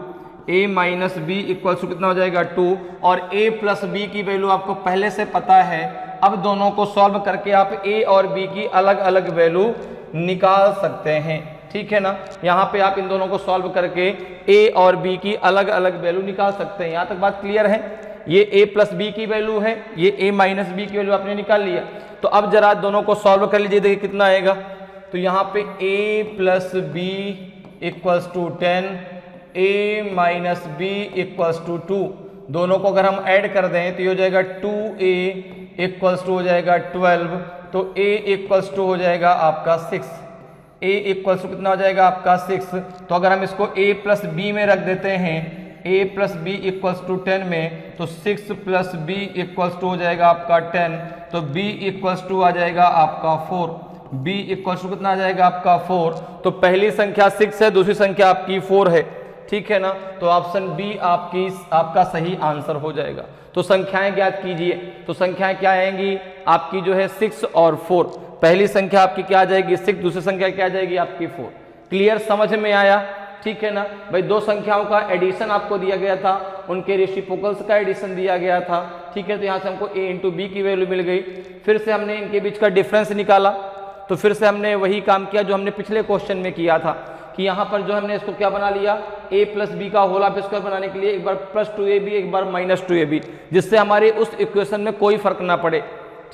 a minus B equals to कितना हो जाएगा? 2। और a प्लस बी की वैल्यू आपको पहले से पता है। अब दोनों को सॉल्व करके आप a और b की अलग अलग वैल्यू निकाल सकते हैं, ठीक है ना। यहाँ पे आप इन दोनों को सॉल्व करके a और b की अलग अलग वैल्यू निकाल सकते हैं। यहाँ तक बात क्लियर है। ये a प्लस बी की वैल्यू है, ये a माइनस बी की वैल्यू आपने निकाल लिया। तो अब जरा दोनों को सॉल्व कर लीजिए, देखिए कितना आएगा। तो यहाँ पे a plus B equals to 10, a minus B equals to 2। दोनों को अगर हम ऐड कर दें तो ये हो जाएगा 2a इक्वल्स टू हो जाएगा 12। तो a इक्वल्स टू हो जाएगा आपका 6। a इक्वल्स टू कितना हो जाएगा आपका 6। तो अगर हम इसको a प्लस बी में रख देते हैं a plus B equals to 10 में, तो 6 प्लस बी इक्वल्स टू हो जाएगा आपका 10, तो b इक्वल्स टू आ जाएगा आपका 4, b इक्वल्स टू कितना आ जाएगा आपका 4। तो पहली संख्या 6 है, दूसरी संख्या आपकी 4 है, ठीक है ना। तो ऑप्शन बी आपका सही आंसर हो जाएगा। तो संख्याएं ज्ञात कीजिए। तो संख्याएं क्या आएंगी आपकी जो है 6 और 4। पहली संख्या आपकी क्या आ जाएगी 6, दूसरी संख्या क्या आ जाएगी आपकी 4। क्लियर, समझ में आया, ठीक है ना भाई। दो संख्याओं का एडिशन आपको दिया गया था, उनके रेसिप्रोकल्स का एडिशन दिया गया था, ठीक है। तो यहाँ से हमको a इंटू बी की वैल्यू मिल गई। फिर से हमने इनके बीच का डिफरेंस निकाला, तो फिर से हमने वही काम किया जो हमने पिछले क्वेश्चन में किया था कि यहाँ पर जो हमने इसको क्या बना लिया, a प्लस बी का होल ऑफ स्क्वायर बनाने के लिए एक बार प्लस 2ab एक बार माइनस 2ab, जिससे हमारे उस इक्वेशन में कोई फर्क ना पड़े,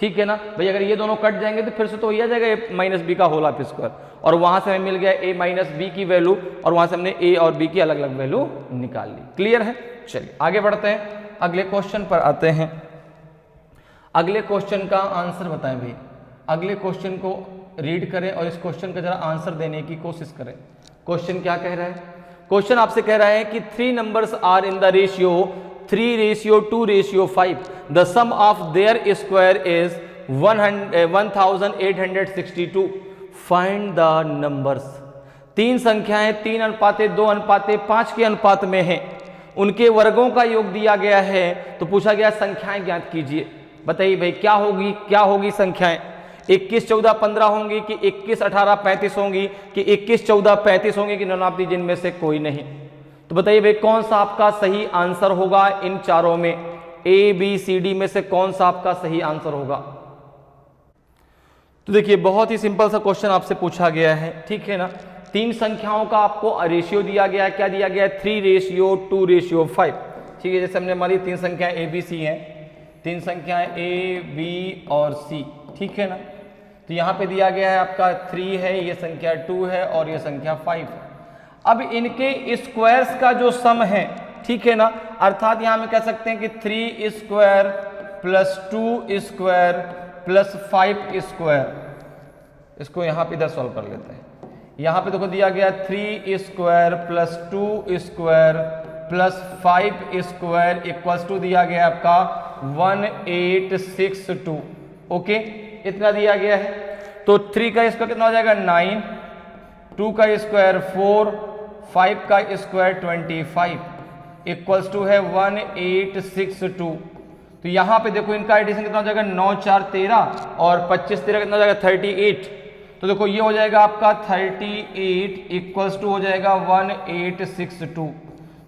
ठीक है ना भाई। अगर ये दोनों कट जाएंगे तो फिर से तो वही आ जाएगा a माइनस बी का होल ऑफ स्क्वायर, और वहां से हमें मिल गया a माइनस बी की वैल्यू, और वहां से हमने a और b की अलग अलग वैल्यू निकाल ली। क्लियर है, चलिए आगे बढ़ते हैं, अगले क्वेश्चन पर आते हैं। अगले क्वेश्चन का आंसर बताएं भाई। अगले क्वेश्चन को रीड करें और इस क्वेश्चन का जरा आंसर देने की कोशिश करें। क्वेश्चन क्या कह रहा है, क्वेश्चन आपसे कह रहा है कि 3 numbers are in the ratio 3:2:5, the sum of their square is 1862, find the numbers. 3 संख्याएं 3:2:5 के अनुपात में हैं, उनके वर्गों का योग दिया गया है, तो पूछा गया संख्याएं ज्ञात कीजिए। बताइए भाई क्या होगी संख्याएं, 21-14-15 होंगी कि 21-18-35 होंगी कि 21-14-35 होंगी कि नन ऑफ दी जिनमें से कोई नहीं। तो बताइए भाई कौन सा आपका सही आंसर होगा इन चारों में, ए बी सी डी में से कौन सा आपका सही आंसर होगा। तो देखिए बहुत ही सिंपल सा क्वेश्चन आपसे पूछा गया है, ठीक है ना। 3 संख्याओं का आपको रेशियो दिया गया है, क्या दिया गया है 3:2:5, ठीक है। जैसे हमने हमारी 3 संख्याएं ए बी सी हैं, 3 संख्याएं ए बी और सी, ठीक है ना। तो यहाँ पे दिया गया है आपका 3 है, ये संख्या 2 है और ये संख्या 5 है। अब इनके स्क्वायर्स का जो सम है, ठीक है ना, अर्थात यहाँ में कह सकते हैं कि 3 square plus 2 square plus 5 square, इसको यहाँ पे इधर सॉल्व कर लेते हैं। यहाँ पे देखो दिया गया 3 square plus 2 square plus 5 square equals to दिया गया आपका 1862, ओके, इतना दिया गया है। तो 3 का स्क्वायर कितना हो जाएगा 9, 2 का स्क्वायर 4, 5 का स्क्वायर 25 इक्वल्स टू है 1862। तो यहाँ पे देखो इनका एडिशन कितना हो जाएगा 9 4 13 और 25 13 कितना हो जाएगा 38। तो देखो ये हो जाएगा आपका 38 इक्वल्स टू हो जाएगा 1862।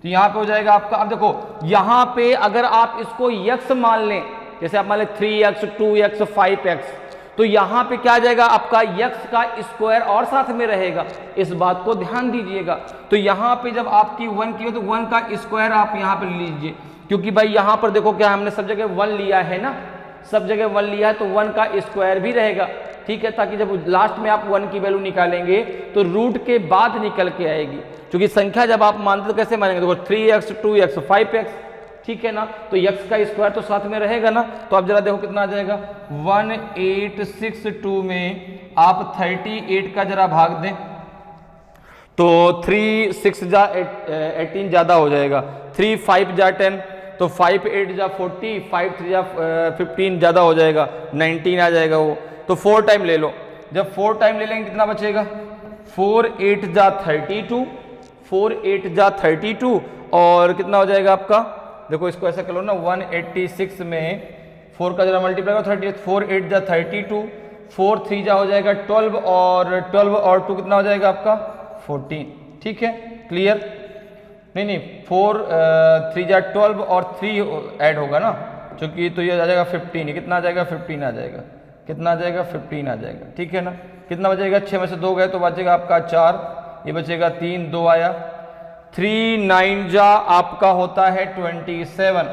तो यहाँ पे हो जाएगा आपका, अब देखो यहाँ पे अगर आप इसको यक्स मान लें, जैसे आप मान लें 3x 2x 5x, तो यहाँ पे क्या आ जाएगा आपका यक्स का स्क्वायर और साथ में रहेगा, इस बात को ध्यान दीजिएगा। तो यहाँ पे जब आपकी 1 की हो तो 1 का स्क्वायर आप यहाँ पे लीजिए, क्योंकि भाई यहाँ पर देखो क्या हमने सब जगह 1 लिया है ना, सब जगह 1 लिया है तो 1 का स्क्वायर भी रहेगा, ठीक है, ताकि जब लास्ट में आप 1 की वैल्यू निकालेंगे तो रूट के बाद निकल के आएगी। क्योंकि संख्या जब आप मानते तो कैसे मानेंगे, देखो 3x 2x 5x, ठीक है ना, तो x का स्क्वायर तो साथ में रहेगा ना। तो आप जरा देखो कितना आ जाएगा 1862 में आप 38 का जरा भाग दें तो 3 6 जा 18 ज्यादा हो जाएगा, 3 5 जा 10, तो 5 8 जा 40, 5 3 जा 15 ज्यादा हो जाएगा, 19 आ जाएगा वो। तो 4 टाइम ले लो, जब 4 टाइम ले लेंगे कितना बचेगा 4 8 जा 32, 4 8 जा 32 और कितना हो जाएगा आपका, देखो इसको ऐसा कर लो ना 186 में 4 का जरा मल्टीप्लाई करो 38, 4 8 जा 32, 4 3 जा हो जाएगा 12 और 12 और 2 कितना हो जाएगा आपका 14, ठीक है, क्लियर। नहीं 4 3 जा 12 और 3 ऐड होगा ना, क्योंकि तो ये आ जाएगा 15, कितना आ जाएगा 15 आ जाएगा, कितना आ जाएगा 15 आ जाएगा, ठीक है ना। कितना बचेगा 6 में से 2 गए तो बचेगा आपका 4, ये बचेगा 3 2 आया, 3 9 जा आपका होता है 27,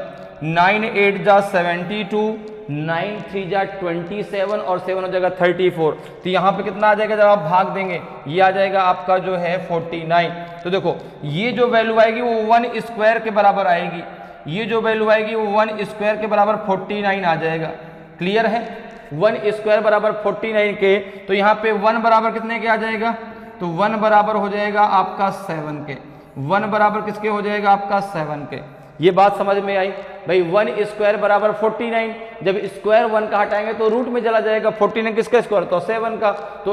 9 8 जा 72, 9 3 जा 27 और 7 हो जाएगा 34। तो यहाँ पे कितना आ जाएगा जब आप भाग देंगे, ये आ जाएगा आपका जो है 49। तो देखो ये जो वैल्यू आएगी वो 1 स्क्वायर के बराबर आएगी, ये जो वैल्यू आएगी वो 1 स्क्वायर के बराबर 49 आ जाएगा, क्लियर है। 1 स्क्वायर बराबर 49 के, तो यहाँ पे 1 बराबर कितने के आ जाएगा, तो 1 बराबर हो जाएगा आपका 7 के, 1 बराबर किसके हो जाएगा आपका 7 के। ये बात समझ में आई भाई। 1 स्क्वायर बराबर 49, जब स्क्वायर 1 का हटाएंगे तो रूट में चला जाएगा। 49 किसका स्क्वायर तो 7 का, तो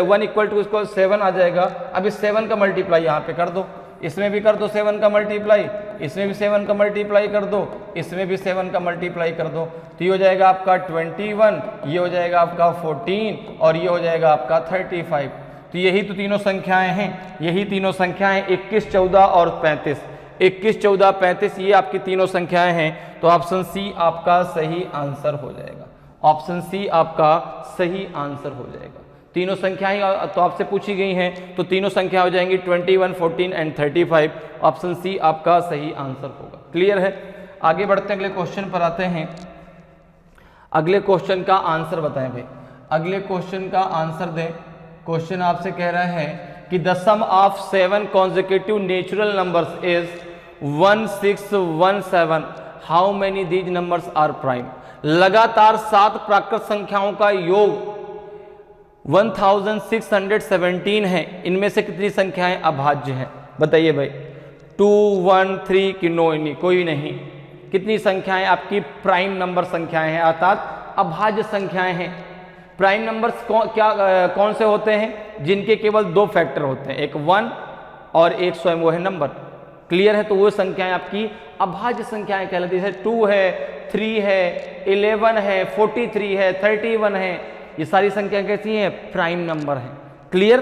1 इक्वल टू इसको 7 आ जाएगा। अब इस 7 का मल्टीप्लाई यहाँ पे कर दो, इसमें भी कर दो 7 का मल्टीप्लाई, इसमें भी 7 का मल्टीप्लाई कर दो, इसमें भी 7 का मल्टीप्लाई कर दो, तो ये हो जाएगा आपका 21, ये हो जाएगा आपका 14 और ये हो जाएगा आपका 35। तो यही तो तीनों संख्याएं हैं, यही तीनों संख्याएं 21, 14 और 35। 21, 14, 35 ये आपकी तीनों संख्याएं हैं। तो ऑप्शन सी आपका सही आंसर हो जाएगा। ऑप्शन सी आपका सही आंसर हो जाएगा। तीनों संख्याएं तो आपसे पूछी गई हैं, तो तीनों संख्या हो जाएंगी 21, 14 एंड 35। ऑप्शन सी आपका सही आंसर होगा। क्लियर है? आगे बढ़ते हैं, अगले क्वेश्चन पर आते हैं। अगले क्वेश्चन का आंसर बताएं भाई, अगले क्वेश्चन का आंसर दें। क्वेश्चन आपसे कह रहा है कि the sum of 7 consecutive natural numbers is 1617। How many these numbers are prime. लगातार 7 प्राकृत संख्याओं का योग 1617 है, इनमें से कितनी संख्याएं अभाज्य हैं? बताइए भाई। 2, 1, 3 कि नो, नहीं कोई नहीं। कितनी संख्याएं आपकी प्राइम नंबर संख्याएं हैं, अर्थात अभाज्य संख्याएं हैं। प्राइम नंबर्स कौन से होते हैं? जिनके केवल 2 फैक्टर होते हैं, एक 1 और एक स्वयं वो है नंबर। क्लियर है? तो वो संख्याएं आपकी अभाज्य संख्याएं कहलाती है। जैसे 2 है, 3 है, 11 है, 43 है, 31 है, ये सारी संख्याएं कैसी हैं? प्राइम नंबर हैं। क्लियर?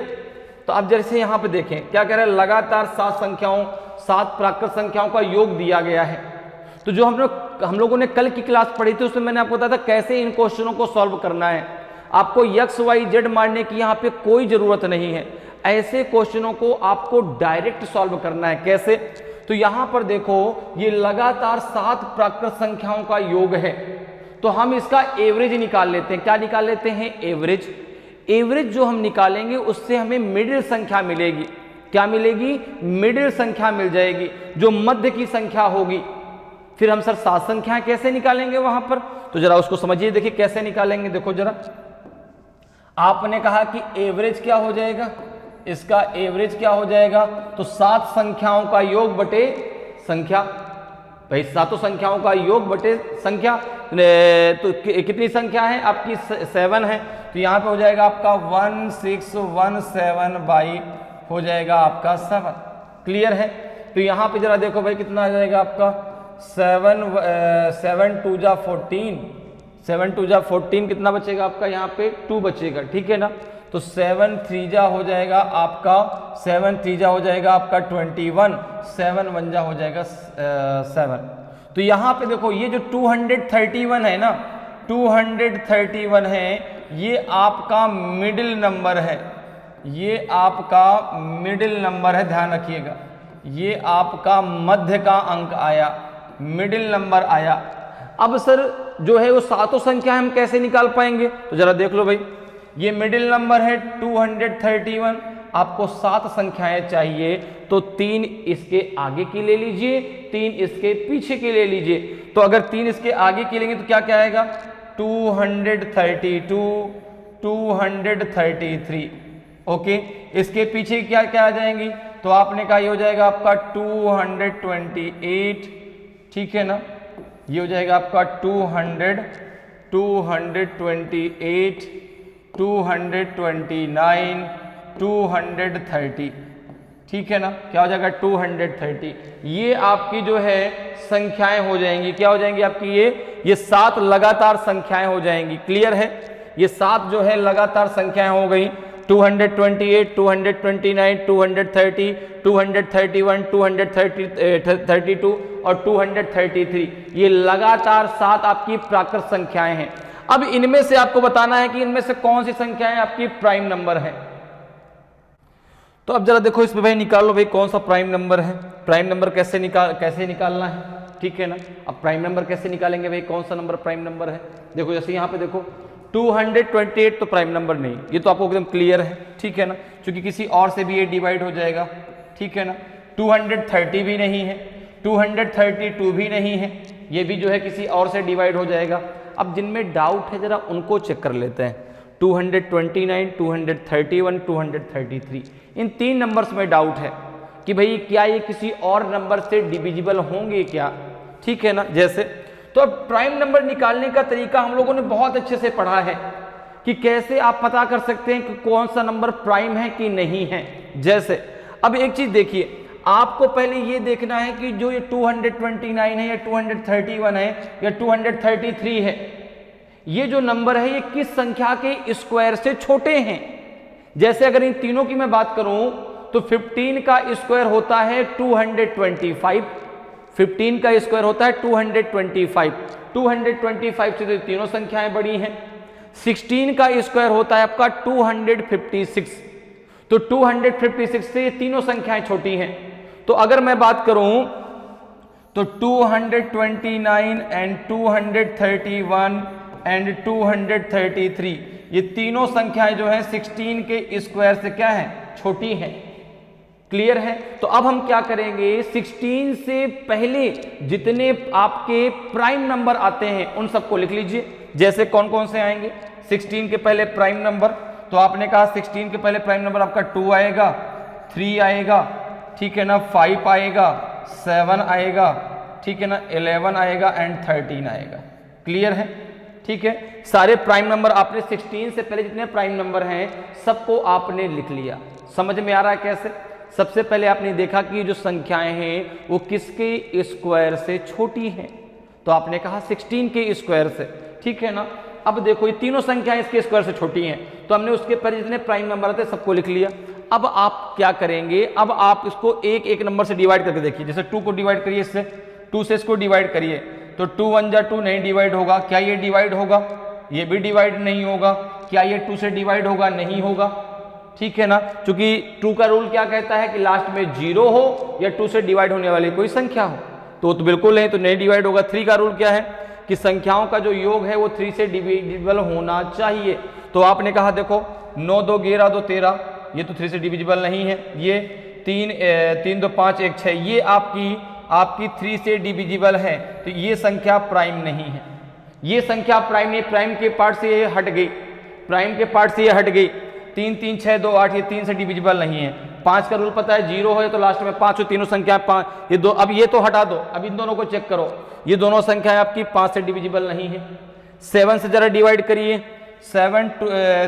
तो अब जैसे यहां पे देखें क्या कह रहे हैं, लगातार 7 प्राकृत संख्याओं का योग दिया गया है। तो जो हम लोगों ने कल की क्लास पढ़ी थी उसमें मैंने आपको बताया था कैसे इन क्वेश्चनों को सॉल्व करना है। आपको x, y, z मारने की यहाँ पे कोई जरूरत नहीं है। ऐसे क्वेश्चनों को आपको डायरेक्ट सॉल्व करना है। कैसे? तो यहां पर देखो, ये लगातार 7 प्राकृत संख्याओं का योग है, तो हम इसका एवरेज निकाल लेते हैं। क्या निकाल लेते हैं? एवरेज। एवरेज जो हम निकालेंगे उससे हमें मिडिल संख्या मिलेगी। क्या मिलेगी? मिडिल संख्या मिल जाएगी, जो मध्य की संख्या होगी। फिर हम सर 7 संख्याएं कैसे निकालेंगे वहां पर? तो जरा उसको समझिए, देखिए कैसे निकालेंगे। देखो जरा, आपने कहा कि एवरेज क्या हो जाएगा, इसका एवरेज क्या हो जाएगा? तो 7 संख्याओं का योग बटे संख्या। भाई 7 संख्याओं का योग बटे संख्या, तो कितनी संख्या है आपकी? 7 है, तो यहाँ पे हो जाएगा आपका 1617 बाई हो जाएगा आपका 7। क्लियर है? तो यहाँ पे जरा देखो भाई कितना आ जाएगा आपका 7 2 जा 14, 7 2 जा 14 कितना बचेगा आपका? यहाँ पे 2 बचेगा। ठीक है ना? तो 7 3 जा हो जाएगा आपका 21, 7 1 जा हो जाएगा 7। तो यहाँ पे देखो ये जो 231 है ना, 231 है, ये आपका मिडिल नंबर है। ये आपका मिडिल नंबर है, ध्यान रखिएगा। ये आपका मध्य का अंक आया, मिडिल नंबर आया। अब सर जो है वो 7 संख्या हम कैसे निकाल पाएंगे? तो जरा देख लो भाई, ये मिडिल नंबर है 231, आपको 7 संख्याएं चाहिए, तो 3 इसके आगे की ले लीजिए, 3 इसके पीछे की ले लीजिए। तो अगर 3 इसके आगे की लेंगे तो क्या क्या आएगा? 232, 233। ओके, इसके पीछे क्या क्या आ जाएंगी? तो आपने कहा ये हो जाएगा आपका 228। ठीक है ना? ये हो जाएगा आपका 228, 229, 230। ठीक है ना? क्या हो जाएगा? 230। ये आपकी जो है संख्याएं हो जाएंगी। क्या हो जाएंगी आपकी? ये 7 लगातार संख्याएं हो जाएंगी। क्लियर है? ये 7 जो है लगातार संख्याएं हो गई। 228, 229, 230, 231, 232 और 233, ये लगातार 7 आपकी प्राकृत संख्याएं हैं। अब इनमें से आपको बताना है कि इनमें से कौन सी संख्याएं आपकी प्राइम नंबर है। तो अब जरा देखो इसमें भाई निकाल लो भाई कौन सा प्राइम नंबर है। प्राइम नंबर कैसे निकालना है? ठीक है ना? अब प्राइम नंबर कैसे निकालेंगे भाई? कौन सा नंबर प्राइम नंबर है? देखो जैसे यहाँ पे देखो 228 तो प्राइम नंबर नहीं, ये तो आपको एकदम क्लियर है। ठीक है ना? क्योंकि किसी और से भी ये डिवाइड हो जाएगा। ठीक है ना? 230 भी नहीं है, 232 भी नहीं है, ये भी जो है किसी और से डिवाइड हो जाएगा। अब जिनमें डाउट है जरा उनको चेक कर लेते हैं। 229, 231, 233, इन 3 नंबर्स में डाउट है। कि भाई क्या ये किसी और नंबर से डिविजिबल होंगे क्या, ठीक है ना। जैसे तो अब प्राइम नंबर निकालने का तरीका हम लोगों ने बहुत अच्छे से पढ़ा है कि कैसे आप पता कर सकते हैं कि कौन सा नंबर प्राइम है कि नहीं है। जैसे अब एक चीज देखिए, आपको पहले ये देखना है कि जो ये 229 है या 231 है या 233 है, ये जो नंबर है ये किस संख्या के स्क्वायर से छोटे हैं। जैसे अगर इन तीनों की मैं बात करूं तो 15 का स्क्वायर होता है 225, 15 का स्क्वायर होता है 225, 225 से तो तीनों संख्याएं बड़ी हैं। 16 का स्क्वायर होता है आपका 256, तो 256 से ये तीनों संख्याएं छोटी हैं। तो अगर मैं बात करूं तो 229 एंड 231 एंड 233, ये तीनों संख्याएं जो हैं 16 के स्क्वायर से क्या है, छोटी हैं। क्लियर है। तो अब हम क्या करेंगे, 16 से पहले जितने आपके प्राइम नंबर आते हैं उन सबको लिख लीजिए। जैसे कौन कौन से आएंगे 16 के पहले प्राइम नंबर, तो आपने कहा 16 के पहले प्राइम नंबर आपका 2 आएगा, 3 आएगा, ठीक है ना, 5 आएगा, 7 आएगा, ठीक है ना, 11 आएगा एंड 13 आएगा। क्लियर है, ठीक है। सारे प्राइम नंबर आपने 16 से पहले जितने प्राइम नंबर हैं सबको आपने लिख लिया। समझ में आ रहा है कैसे। सबसे पहले आपने देखा कि जो संख्याएं हैं वो किसके स्क्वायर से छोटी हैं, तो आपने कहा 16 के स्क्वायर से, ठीक है ना। अब देखो ये तीनों संख्याएं इसके स्क्वायर से छोटी हैं, तो हमने उसके पहले जितने प्राइम नंबर आते सबको लिख लिया। अब आप क्या करेंगे, अब आप इसको एक एक नंबर से डिवाइड करके देखिए। जैसे 2 को डिवाइड करिए, इससे 2 से इसको डिवाइड करिए, तो 2 1 जा 2 नहीं डिवाइड होगा। क्या ये डिवाइड होगा, ये भी डिवाइड नहीं होगा। क्या ये 2 से डिवाइड होगा, नहीं होगा, ठीक है ना। क्योंकि 2 का रूल क्या कहता है कि लास्ट में 0 हो या 2 से डिवाइड होने वाली कोई संख्या हो, तो बिल्कुल नहीं, तो नहीं डिवाइड होगा। 3 का रूल क्या है कि संख्याओं का जो योग है वो 3 से डिविजिबल होना चाहिए। तो आपने कहा देखो 9 2 11 2 13, ये तो 3 से डिविजिबल नहीं है। ये 3 2 5 1 6, ये आपकी 3 से डिविजिबल है, तो ये संख्या प्राइम नहीं है। ये संख्या प्राइम नहीं, प्राइम के पार्ट से ये हट गई, प्राइम के पार्ट से ये हट गई। 3 3 6 2 8, ये 3 से डिविजिबल नहीं है। 5 का रूल पता है, 0 है तो लास्ट में 5 हो, तीनों संख्या 5, ये दो, अब ये तो हटा दो, अब इन दोनों को चेक करो, ये दोनों संख्याएं आपकी 5 से डिविजिबल नहीं है। 7 से जरा डिवाइड करिए, 7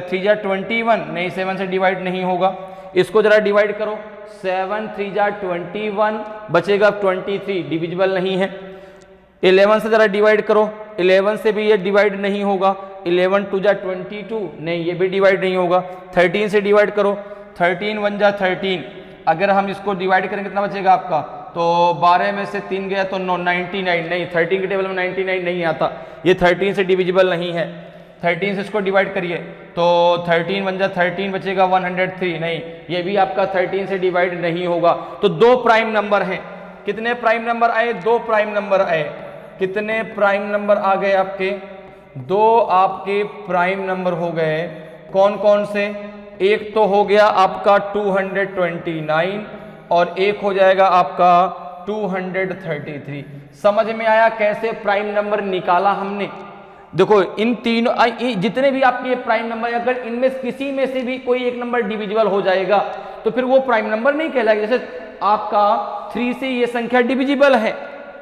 3 जा 21, नहीं 7 से डिवाइड नहीं होगा। इसको जरा डिवाइड करो, 7 3 जा 21, बचेगा 23, डिविजिबल नहीं है। 11 से जरा डिवाइड करो, 11 से भी ये डिवाइड नहीं होगा। 11 2 जा 22, नहीं ये भी डिवाइड नहीं होगा। 13 से डिवाइड करो, 13 1 जा 13, अगर हम इसको डिवाइड करें कितना बचेगा आपका, तो 12 में से 3 गया तो 99, नहीं 13 के टेबल में 99 नहीं आता, ये 13 से डिविजिबल नहीं है। 13 से इसको डिवाइड करिए तो 13 1 जा 13, बचेगा 103, नहीं ये भी आपका 13 से डिवाइड नहीं होगा। तो 2 प्राइम नंबर हैं। कितने प्राइम नंबर आए, 2 प्राइम नंबर आए। कितने प्राइम नंबर आ गए आपके, 2 आपके प्राइम नंबर हो गए। कौन कौन से, एक तो हो गया आपका 229 और एक हो जाएगा आपका 233। समझ में आया कैसे प्राइम नंबर निकाला हमने। देखो इन तीनों जितने भी आपके ये प्राइम नंबर, अगर इनमें किसी में से भी कोई एक नंबर डिविजिबल हो जाएगा तो फिर वो प्राइम नंबर नहीं कहलाएगा। जैसे आपका 3 से ये संख्या डिविजिबल है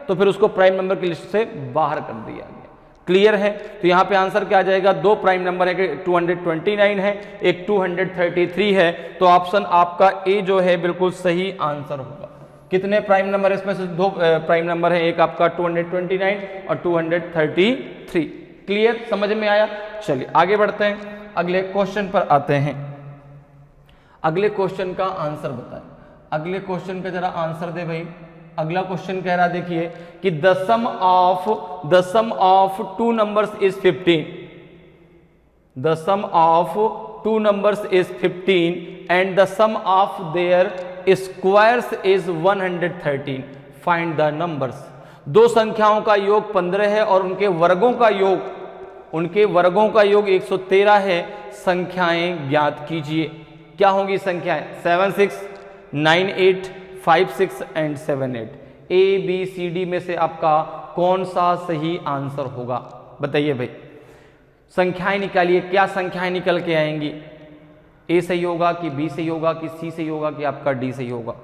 तो फिर उसको प्राइम नंबर की लिस्ट से बाहर कर दिया गया। क्लियर है। तो यहाँ पे आंसर क्या आ जाएगा, 2 प्राइम नंबर है, 229 है, एक 233 है। तो ऑप्शन आपका ए जो है बिल्कुल सही आंसर होगा। कितने प्राइम नंबर, इसमें से 2 प्राइम नंबर है, एक आपका 229 और 233। क्लियर, समझ में आया। चलिए आगे बढ़ते हैं, अगले क्वेश्चन पर आते हैं। अगले क्वेश्चन का आंसर बताएं। अगले क्वेश्चन का जरा आंसर दे भाई। अगला क्वेश्चन कह रहा देखिए कि the sum of 2 numbers is 15। The sum of 2 numbers is 15 and the sum of their squares is 113। Find the numbers. 2 संख्याओं का योग 15 है और उनके वर्गों का योग 113 है। संख्याएं ज्ञात कीजिए। क्या होंगी संख्याएं, 7 6 9 8 5 6 एंड 7 8। ABCD में से आपका कौन सा सही आंसर होगा, बताइए भाई। संख्याएं निकालिए, क्या संख्याएं निकल के आएंगी। A सही होगा कि B सही होगा कि C सही होगा कि आपका D सही होगा।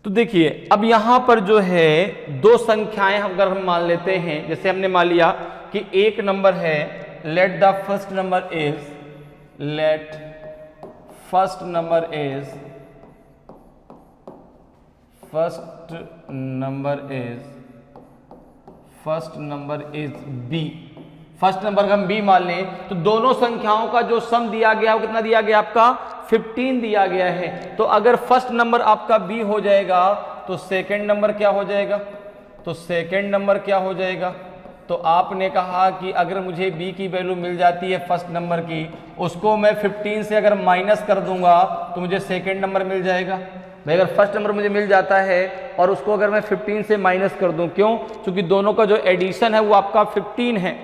तो देखिए अब यहां पर जो है दो संख्याएं अगर हम मान लेते हैं, जैसे हमने मान लिया कि एक नंबर है, let the first number is, let first number is, first number is B. First number का हम बी मान लें तो दोनों संख्याओं का जो सम दिया गया वो कितना दिया गया आपका 15 दिया गया है। तो अगर फर्स्ट नंबर आपका बी हो जाएगा तो सेकंड नंबर क्या हो जाएगा, तो सेकंड नंबर क्या हो जाएगा। तो आपने कहा कि अगर मुझे बी की वैल्यू मिल जाती है फर्स्ट नंबर की, उसको मैं 15 से अगर माइनस कर दूंगा तो मुझे सेकंड नंबर मिल जाएगा। भाई अगर फर्स्ट नंबर मुझे मिल जाता है और उसको अगर मैं 15 से माइनस कर दूं, क्यों, क्योंकि दोनों का जो एडिशन है वो आपका 15 है,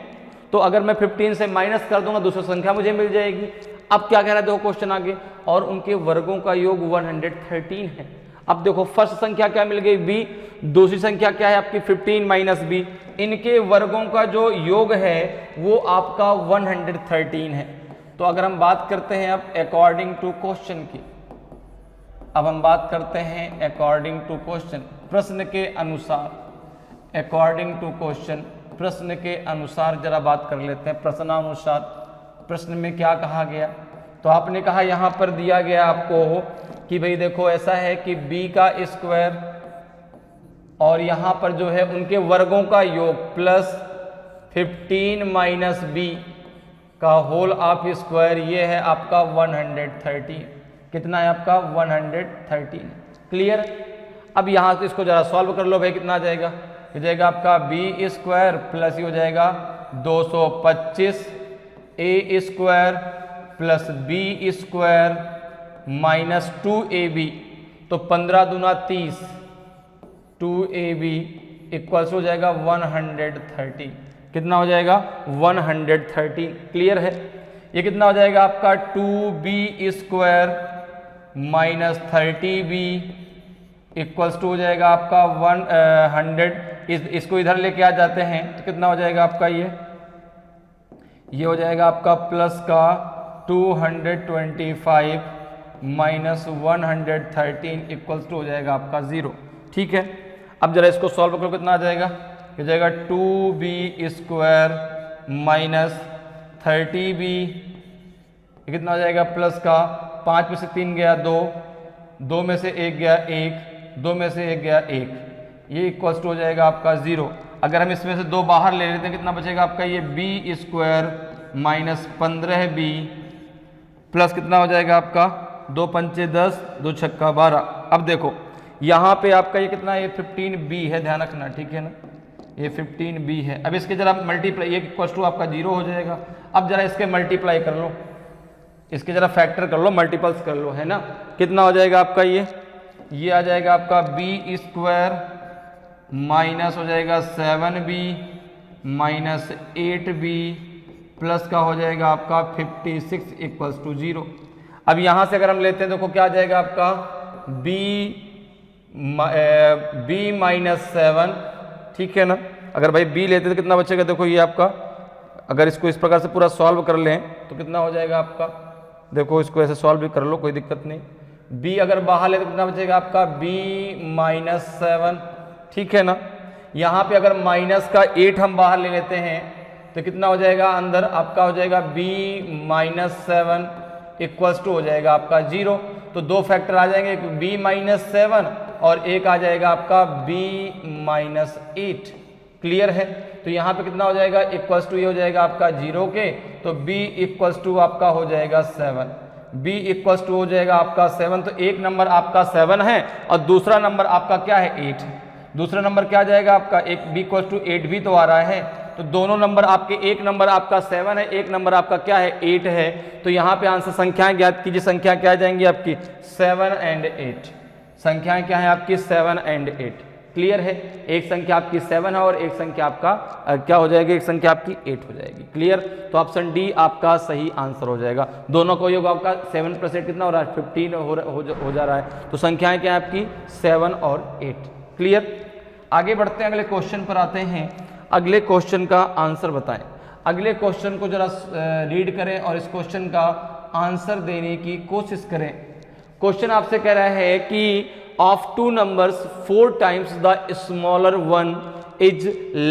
तो अगर मैं 15 से माइनस कर दूंगा दूसरी संख्या मुझे मिल जाएगी। अब क्या कह रहा है देखो क्वेश्चन आगे, और उनके वर्गों का योग 113 है। अब देखो फर्स्ट संख्या क्या मिल गई बी, दूसरी संख्या क्या है आपकी 15 माइनस बी, इनके वर्गों का जो योग है वो आपका 113 है। तो अगर हम बात करते हैं अब अकॉर्डिंग टू क्वेश्चन की, अब हम बात करते हैं अकॉर्डिंग टू क्वेश्चन, प्रश्न के अनुसार, अकॉर्डिंग टू क्वेश्चन, प्रश्न के अनुसार जरा बात कर लेते हैं। प्रश्नानुसार प्रश्न में क्या कहा गया, तो आपने कहा यहां पर दिया गया आपको कि भाई देखो ऐसा है कि b का स्क्वायर और यहां पर जो है उनके वर्गों का योग प्लस 15 माइनस बी का होल ऑफ स्क्वायर, ये है आपका 113। कितना है आपका 113। क्लियर। अब यहां से इसको जरा सॉल्व कर लो भाई, कितना आ जाएगा, हो जाएगा आपका बी स्क्वायर प्लस ये हो जाएगा 225 A square plus B square minus 2ab, तो 15 दूना 30, 2ab इक्वल्स हो जाएगा 130। कितना हो जाएगा 130। क्लियर है। ये कितना हो जाएगा आपका 2b square minus 30b equals to हो जाएगा आपका 100। इसको इधर लेके आ जाते हैं तो कितना हो जाएगा आपका ये हो जाएगा आपका प्लस का 225 माइनस 113 इक्वल्स टू हो जाएगा आपका 0। ठीक है। अब जरा इसको सॉल्व करो, कितना आ जाएगा, हो जाएगा 2b स्क्वायर माइनस 30b, कितना हो जाएगा प्लस का 5 में से 3 गया 2, 2 में से 1 गया 1, 2 में से 1 गया 1, ये इक्वल्स टू हो जाएगा आपका 0। अगर हम इसमें से 2 बाहर ले लेते हैं कितना बचेगा आपका ये B square minus 15b plus कितना हो जाएगा आपका 2 पंचे 10, 2 छक्का 12। अब देखो यहाँ पे आपका ये कितना है, ये 15b है, ध्यान रखना, ठीक है ना, ये 15b है। अब इसके जरा मल्टीप्लाई, ये इक्वल्स टू आपका 0 हो जाएगा। अब जरा इसके मल्टीप्लाई कर लो, इसके जरा फैक्टर कर लो, मल्टीपल्स कर लो, है ना, कितना हो जाएगा आपका ये आ जाएगा आपका बी स्क्वायर माइनस हो जाएगा 7b माइनस 8b प्लस का हो जाएगा आपका 56 इक्वल्स टू 0। अब यहाँ से अगर हम लेते हैं देखो क्या आ जाएगा आपका b माइनस 7, ठीक है ना। अगर भाई b लेते तो कितना बचेगा, देखो ये आपका, अगर इसको इस प्रकार से पूरा सॉल्व कर लें तो कितना हो जाएगा आपका, देखो इसको ऐसे सॉल्व भी कर लो, कोई दिक्कत नहीं। b अगर बाहर ले तो कितना बचेगा आपका b माइनस 7, ठीक है ना। यहाँ पे अगर माइनस का 8 हम बाहर ले लेते हैं तो कितना हो जाएगा, अंदर आपका हो जाएगा b माइनस 7 इक्वल्स टू हो जाएगा आपका 0। तो 2 फैक्टर आ जाएंगे, एक b माइनस 7 और एक आ जाएगा आपका b माइनस 8। क्लियर है। तो यहाँ पे कितना हो जाएगा, इक्वल्स टू ये हो जाएगा आपका 0 के, तो b इक्वल्स टू आपका हो जाएगा 7, b इक्वल्स टू हो जाएगा आपका 7। तो एक नंबर आपका 7 है और दूसरा नंबर आपका क्या है 8 है। दूसरा नंबर क्या आ जाएगा आपका, एक b इक्वल्स टू 8 भी तो आ रहा है, तो दोनों नंबर आपके, एक नंबर आपका 7 है, एक नंबर आपका क्या है 8 है। तो यहाँ पे आंसर संख्याएं ज्ञात कीजिए, संख्या क्या आ जाएंगी आपकी 7 एंड 8। संख्याएं क्या है आपकी 7 एंड 8। क्लियर है। एक संख्या आपकी 7 है और एक संख्या आपका क्या हो जाएगी, एक संख्या आपकी 8 हो जाएगी। क्लियर। तो ऑप्शन डी आपका सही आंसर हो जाएगा। दोनों को योग आपका 7 प्लस 8 कितना हो रहा है 15 हो जा रहा है। तो संख्याएं क्या है आपकी 7 और 8। क्लियर। आगे बढ़ते हैं, अगले क्वेश्चन पर आते हैं। अगले क्वेश्चन का आंसर बताएं। अगले क्वेश्चन को जरा रीड करें और इस क्वेश्चन का आंसर देने की कोशिश करें। क्वेश्चन आपसे कह रहा है कि of two numbers 4 times the smaller one is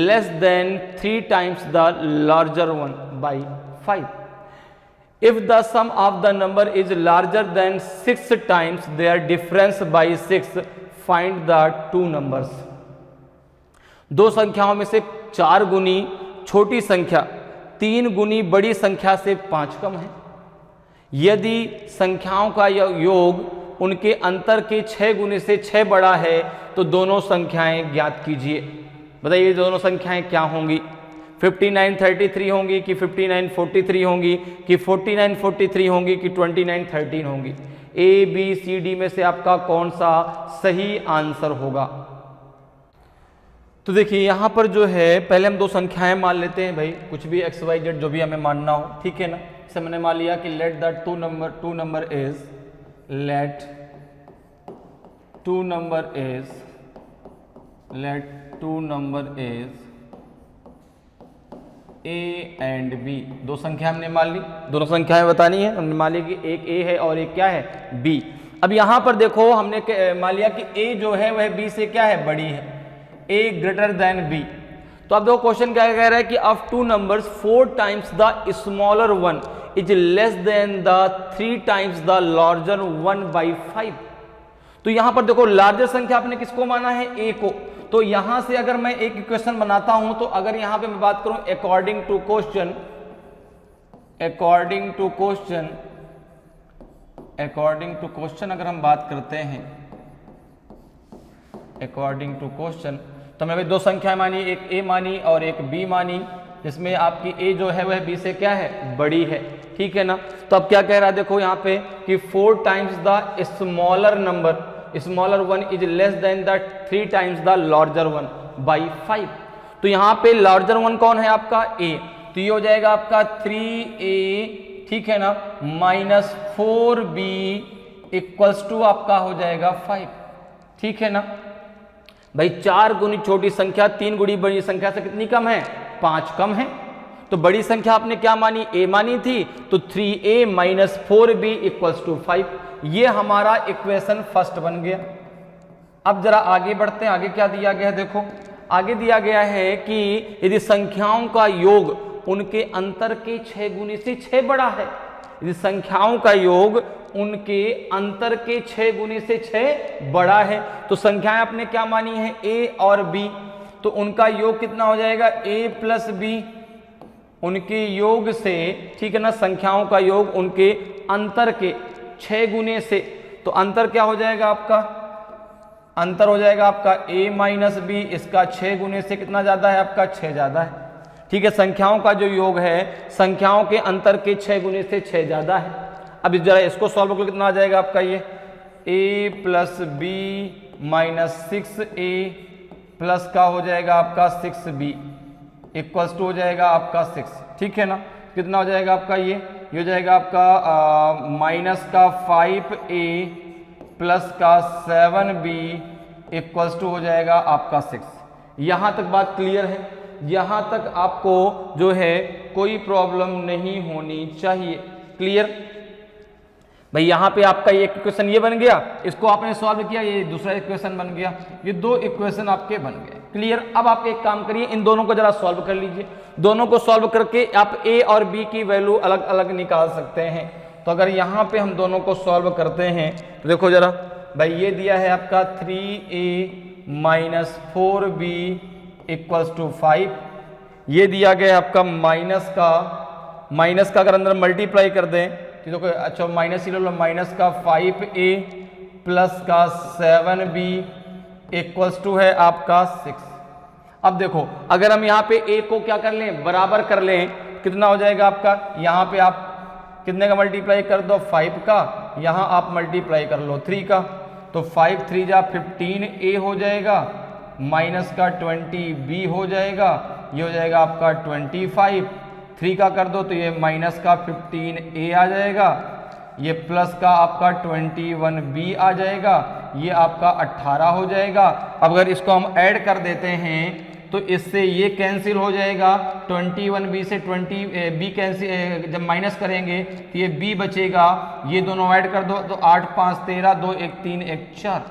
less than 3 times the larger one by 5. If the sum of the number is larger than 6 times their difference by 6, find the two numbers. दो संख्याओं में से 4 गुनी छोटी संख्या 3 गुनी बड़ी संख्या से 5 कम है। यदि संख्याओं का योग उनके अंतर के 6 गुने से 6 बड़ा है तो दोनों संख्याएं ज्ञात कीजिए। बताइए दोनों संख्याएं क्या होंगी? 5933 होंगी कि 5943 होंगी कि 4943 होंगी कि 2913 होंगी? ए बी सी डी में से आपका कौन सा सही आंसर होगा? तो देखिए यहाँ पर जो है पहले हम दो संख्याएं मान लेते हैं भाई, कुछ भी एक्स वाई जेड जो भी हमें मानना हो, ठीक है ना। जैसे मैंने मान लिया कि let the two number is A and B. दो संख्या हमने मान ली, दोनों संख्याएं बतानी है। हमने मान लिया कि एक ए है और एक क्या है? बी। अब यहां पर देखो हमने मान लिया कि ए जो है वह बी से क्या है? बड़ी है, ए ग्रेटर देन बी। तो अब देखो क्वेश्चन क्या कह रहा है कि of two numbers 4 times the smaller one is less than the 3 times the larger one by 5। तो यहां पर देखो लार्जर संख्या आपने किसको माना है? ए को। तो यहां से अगर मैं एक इक्वेशन बनाता हूं तो अगर यहां पे मैं बात करूं अकॉर्डिंग टू क्वेश्चन अगर हम बात करते हैं अकॉर्डिंग टू क्वेश्चन, तो मैं दो संख्याएं मानी, एक ए मानी और एक बी मानी, जिसमें आपकी ए जो है वह बी से क्या है? बड़ी है, ठीक है ना। तो अब क्या कह रहा है देखो यहाँ पे कि 4 times the smaller one is less than the 3 times the larger one by 5। तो यहाँ पे लार्जर वन कौन है? आपका ए। तो ये हो जाएगा आपका 3a, ठीक है ना, माइनस 4b इक्वल्स टू आपका हो जाएगा 5, ठीक है ना भाई। 4 गुनी छोटी संख्या 3 गुनी बड़ी संख्या से कितनी कम है? 5 कम है। तो बड़ी संख्या आपने क्या मानी? ए मानी थी। तो 3a minus 4b equals to 5। ये हमारा इक्वेशन फर्स्ट बन गया। अब जरा आगे बढ़ते हैं, आगे क्या दिया गया है देखो। आगे दिया गया है कि यदि संख्याओं का योग उनके अंतर के 6 गुने से 6 बड़ा है, यदि संख्याओं का योग उनके अंतर के 6 गुने से 6 बड़ा है, तो संख्याएं आपने क्या मानी है? ए और बी। तो उनका योग कितना हो जाएगा? ए प्लस बी। उनके योग से, ठीक है ना, संख्याओं का योग उनके अंतर के 6 गुने से, तो अंतर क्या हो जाएगा आपका? अंतर हो जाएगा आपका a माइनस बी। इसका 6 गुने से कितना ज्यादा है? आपका 6 ज्यादा है, ठीक है। संख्याओं का जो योग है संख्याओं के अंतर के 6 गुने से 6 ज्यादा है। अब जरा इसको सॉल्व करके कितना आ जाएगा आपका? ये a plus B minus 6a plus का हो जाएगा आपका 6b इक्वल्स टू हो जाएगा आपका 6, ठीक है ना। कितना हो जाएगा आपका? ये हो जाएगा आपका माइनस का 5a प्लस का 7b इक्वल्स टू हो जाएगा आपका 6। यहां तक बात क्लियर है? यहां तक आपको जो है कोई प्रॉब्लम नहीं होनी चाहिए। क्लियर भाई? यहां पे आपका ये इक्वेशन ये बन गया, इसको आपने सॉल्व किया, ये दूसरा इक्वेशन बन गया, ये दो इक्वेशन आपके बन गए। क्लियर? अब आप एक काम करिए, इन दोनों को जरा सॉल्व कर लीजिए। दोनों को सॉल्व करके आप a और b की वैल्यू अलग अलग निकाल सकते हैं। तो अगर यहाँ पे हम दोनों को सॉल्व करते हैं तो देखो जरा भाई, ये दिया है आपका 3a minus 4b equals to 5। ये दिया गया आपका माइनस का अगर अंदर मल्टीप्लाई कर दें तो देखो, अच्छा माइनस ही लो, माइनस का 5a प्लस का 7b इक्वल्स टू है आपका 6। अब देखो अगर हम यहाँ पे a को क्या कर लें? बराबर कर लें, कितना हो जाएगा आपका? यहाँ पे आप कितने का मल्टीप्लाई कर दो? 5 का। यहाँ आप मल्टीप्लाई कर लो 3 का, तो 5 3 जा 15a हो जाएगा, माइनस का 20b हो जाएगा, ये हो जाएगा आपका 25। 3 का कर दो तो ये माइनस का 15a आ जाएगा, ये प्लस का आपका 21b आ जाएगा, ये आपका 18 हो जाएगा। अब अगर इसको हम ऐड कर देते हैं तो इससे ये कैंसिल हो जाएगा, 21b से 20b कैंसिल, जब माइनस करेंगे तो ये b बचेगा, ये दोनों ऐड कर दो तो 8 5 13 2 1 3 1 4।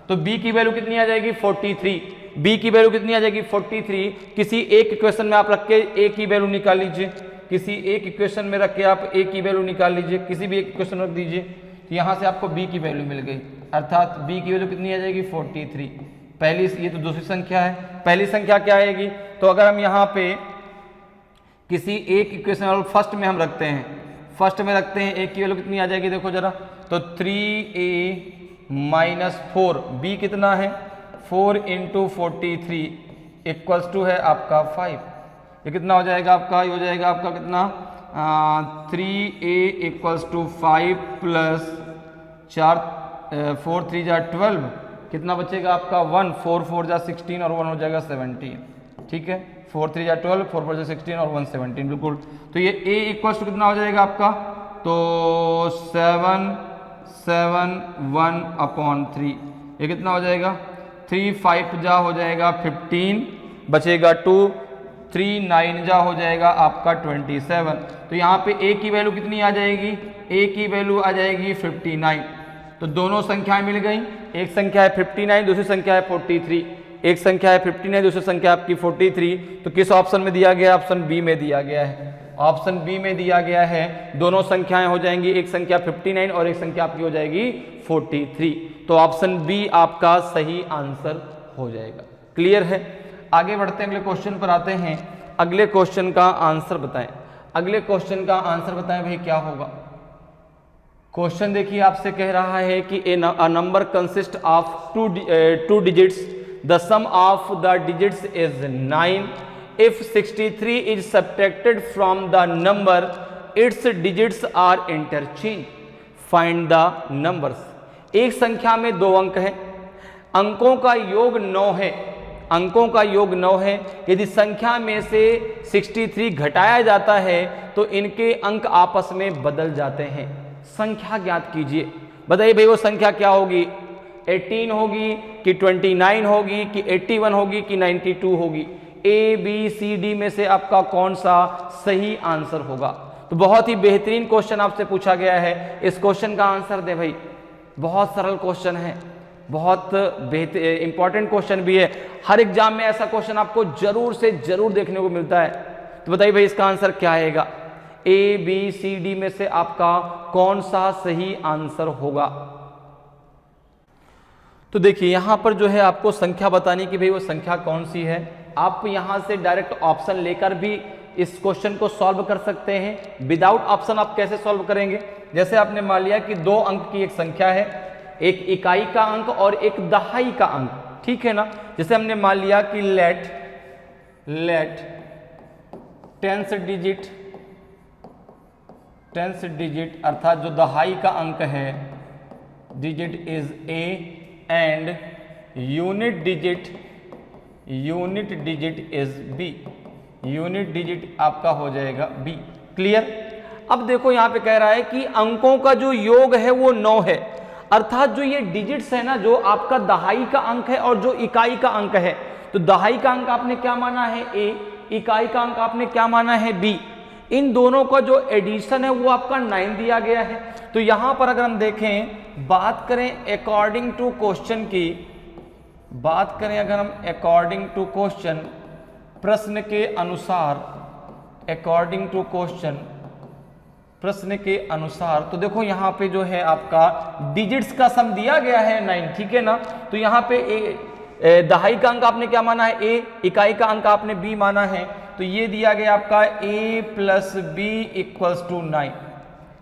तो b की वैल्यू कितनी आ जाएगी 43, b की वैल्यू कितनी आ जाएगी 43। किसी एक इक्वेशन में आप रख के a की वैल्यू निकाल लीजिए, किसी एक इक्वेशन में रख के आप a की वैल्यू निकाल लीजिए, किसी भी एक इक्वेशन रख दीजिए, तो यहाँ से आपको b की वैल्यू मिल गई, अर्थात b की वैल्यू कितनी आ जाएगी 43। पहली, ये तो दूसरी संख्या है, पहली संख्या क्या आएगी, तो अगर हम यहाँ पे किसी एक इक्वेशन और फर्स्ट में हम रखते हैं, फर्स्ट में रखते हैं a की वैल्यू कितनी आ जाएगी, देखो जरा, तो 3a माइनस 4, b कितना है 4 इंटू 43 इक्वल्स टू है आपका 5। ये कितना हो जाएगा आपका, ये हो जाएगा आपका कितना 3a इक्वल्स टू 5 प्लस 4 3 जा 12, कितना बचेगा आपका 1, 4 4 जा 16 और 1 हो जाएगा 17। ठीक है, 4 3 जा 12, 4 4 जा 16 और 1 17, बिल्कुल। तो ये a इक्वल्स टू कितना हो जाएगा आपका, तो 7 7 1 अपॉन 3, ये कितना हो जाएगा 3 5 जा हो जाएगा 15, बचेगा 2, 3 9 जा हो जाएगा आपका 27। तो यहाँ पे a की वैल्यू कितनी आ जाएगी, a की वैल्यू आ जाएगी 59। तो दोनों संख्याएं मिल गई, एक संख्या है 59, दूसरी संख्या है 43। एक संख्या है 59, दूसरी संख्या आपकी 43। तो किस ऑप्शन में दिया गया है, ऑप्शन बी में दिया गया है, ऑप्शन बी में दिया गया है। दोनों संख्याएं हो जाएंगी, एक संख्या 59 और एक संख्या आपकी हो जाएगी 43। तो ऑप्शन बी आपका सही आंसर हो जाएगा। क्लियर है, आगे बढ़ते हैं, अगले क्वेश्चन पर आते हैं। अगले क्वेश्चन का आंसर बताएं, अगले क्वेश्चन का आंसर बताएं भाई क्या होगा। क्वेश्चन देखिए आपसे कह रहा है कि a number consists of two digits, the sum of the digits is 9. If 63 is subtracted from the number, its digits are interchanged. Find the numbers. एक संख्या में दो अंक हैं, अंकों का योग 9 है, अंकों का योग 9 है। यदि संख्या में से 63 घटाया जाता है तो इनके अंक आपस में बदल जाते हैं। संख्या ज्ञात कीजिए। बताइए भाई वो संख्या क्या होगी, 18 होगी कि 29 होगी कि 81 होगी कि 92 होगी। ए बी सी डी में से आपका कौन सा सही आंसर होगा। तो बहुत ही बेहतरीन क्वेश्चन आपसे पूछा गया है, इस क्वेश्चन का आंसर दे भाई। बहुत सरल क्वेश्चन है, बहुत इंपॉर्टेंट क्वेश्चन भी है, हर एग्जाम में ऐसा क्वेश्चन आपको जरूर से जरूर देखने को मिलता है। तो बताइए भाई इसका आंसर क्या आएगा, ए बी सी डी में से आपका कौन सा सही आंसर होगा। तो देखिए यहां पर जो है आपको संख्या बतानी कि भाई वो संख्या कौन सी है। आप यहां से डायरेक्ट ऑप्शन लेकर भी इस क्वेश्चन को सॉल्व कर सकते हैं। विदाउट ऑप्शन आप कैसे सॉल्व करेंगे, जैसे आपने मान लिया कि दो अंक की एक संख्या है, एक इकाई का अंक और एक दहाई का अंक, ठीक है ना। जैसे हमने मान लिया कि लेट टेंस डिजिट अर्थात जो दहाई का अंक है digit is A and unit digit is B, unit digit आपका हो जाएगा बी। क्लियर। अब देखो यहां पे कह रहा है कि अंकों का जो योग है वो 9 है, अर्थात जो ये डिजिट्स है ना, जो आपका दहाई का अंक है और जो इकाई का अंक है, तो दहाई का अंक आपने क्या माना है ए, इकाई का अंक आपने क्या माना है बी। इन दोनों का जो एडिशन है वो आपका 9 दिया गया है। तो यहां पर अगर हम देखें, बात करें अकॉर्डिंग टू क्वेश्चन की, बात करें अगर हम अकॉर्डिंग टू क्वेश्चन, प्रश्न के अनुसार, अकॉर्डिंग टू क्वेश्चन प्रश्न के अनुसार, तो देखो यहां पे जो है आपका डिजिट्स का सम दिया गया है 9, ठीक है ना। तो यहां पे दहाई का अंक आपने क्या माना है ए, इकाई का अंक आपने बी माना है। तो ये दिया गया आपका a plus B equals to 9,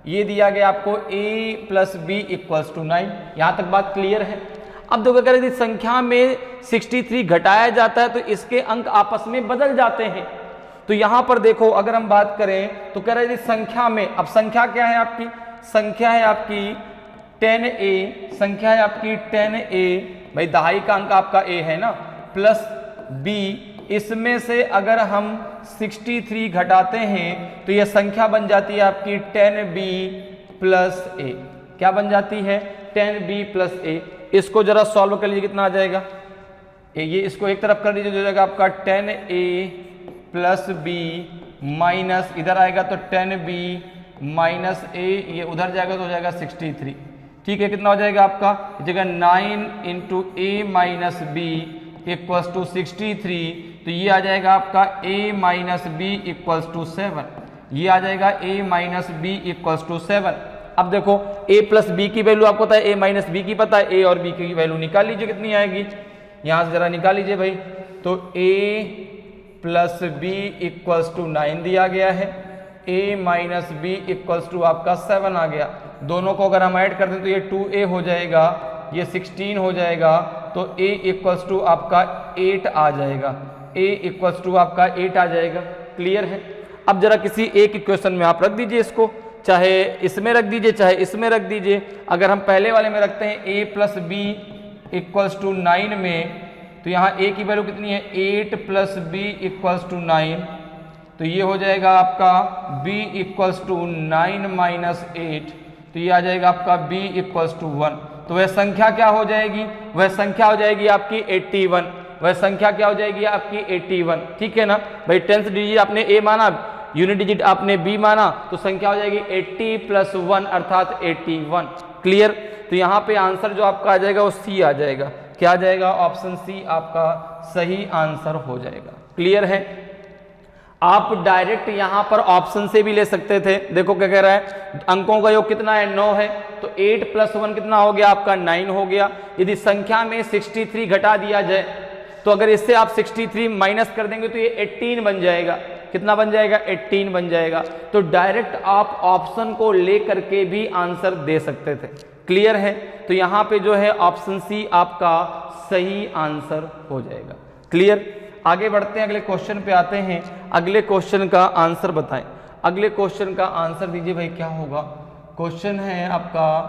ये दिया गया आपको a plus B equals to 9। यहां तक बात क्लियर है। अब देखो अगर यदि संख्या में 63 घटाया जाता है तो इसके अंक आपस में बदल जाते हैं। तो यहां पर देखो अगर हम बात करें तो कह रहे हैं संख्या में, अब संख्या क्या है आपकी, संख्या है आपकी 10a, संख्या है आपकी 10a, भाई दहाई का अंक आपका a है ना, प्लस b, इसमें से अगर हम 63 घटाते हैं तो यह संख्या बन जाती है आपकी 10b प्लस a। क्या बन जाती है 10b प्लस a। इसको जरा सॉल्व कर लीजिए, कितना आ जाएगा, ये इसको एक तरफ कर लीजिए, जो जाएगा आपका 10a प्लस b माइनस इधर आएगा तो 10b माइनस a, ये उधर जाएगा तो हो जाएगा 63। ठीक है, कितना हो जाएगा आपका जगह 9 into A minus B equals to 63, तो ये आ जाएगा आपका a minus B equals to 7, ये आ जाएगा a minus B equals to 7। अब देखो a प्लस बी की वैल्यू आपको पता है, a माइनस बी की पता है, a और b की वैल्यू निकाल लीजिए कितनी आएगी, यहां से जरा निकाल लीजिए भाई। तो a plus B equals to 9 दिया गया है, a minus B equals to आपका 7 आ गया। दोनों को अगर हम ऐड कर दें तो ये 2a हो जाएगा, ये 16 हो जाएगा, तो a इक्वल्स टू आपका 8 आ जाएगा, a इक्वल्स टू आपका 8 आ जाएगा। क्लियर है। अब जरा किसी एक इक्वेशन में आप रख दीजिए इसको, चाहे इसमें रख दीजिए चाहे इसमें रख दीजिए। अगर हम पहले वाले में रखते हैं a plus B equals to 9 में, तो यहाँ a की वैल्यू कितनी है 8 प्लस बी इक्वल्स टू 9, तो ये हो जाएगा आपका b इक्वल्स टू 9 माइनस 8, तो ये आ जाएगा आपका b इक्वल्स टू 1। तो वह संख्या क्या हो जाएगी, वह संख्या हो जाएगी आपकी 81, वह संख्या क्या हो जाएगी आपकी 81। ठीक है ना भाई, 10th डिजिट आपने a माना, यूनिट डिजिट आपने b माना, तो संख्या हो जाएगी 80 प्लस 1 अर्थात 81। क्लियर। तो यहाँ पे आंसर जो आपका आ जाएगा वो सी आ जाएगा। क्या आ जाएगा, ऑप्शन सी आपका सही आंसर हो जाएगा। क्लियर है। आप डायरेक्ट यहां पर ऑप्शन से भी ले सकते थे। देखो क्या कह रहा है, अंकों का योग कितना है 9 है, तो 8 प्लस 1 कितना हो गया आपका 9 हो गया। यदि संख्या में 63 घटा दिया जाए तो अगर इससे आप 63 माइनस कर देंगे तो ये 18 बन जाएगा। कितना बन जाएगा, 18 बन जाएगा। तो डायरेक्ट आप ऑप्शन को लेकर के भी आंसर दे सकते थे। क्लियर है। तो यहां पे जो है ऑप्शन सी आपका सही आंसर हो जाएगा। क्लियर। आगे बढ़ते हैं, अगले क्वेश्चन पे आते हैं। अगले क्वेश्चन का आंसर बताएं। अगले क्वेश्चन का आंसर दीजिए भाई, क्या होगा। क्वेश्चन है आपका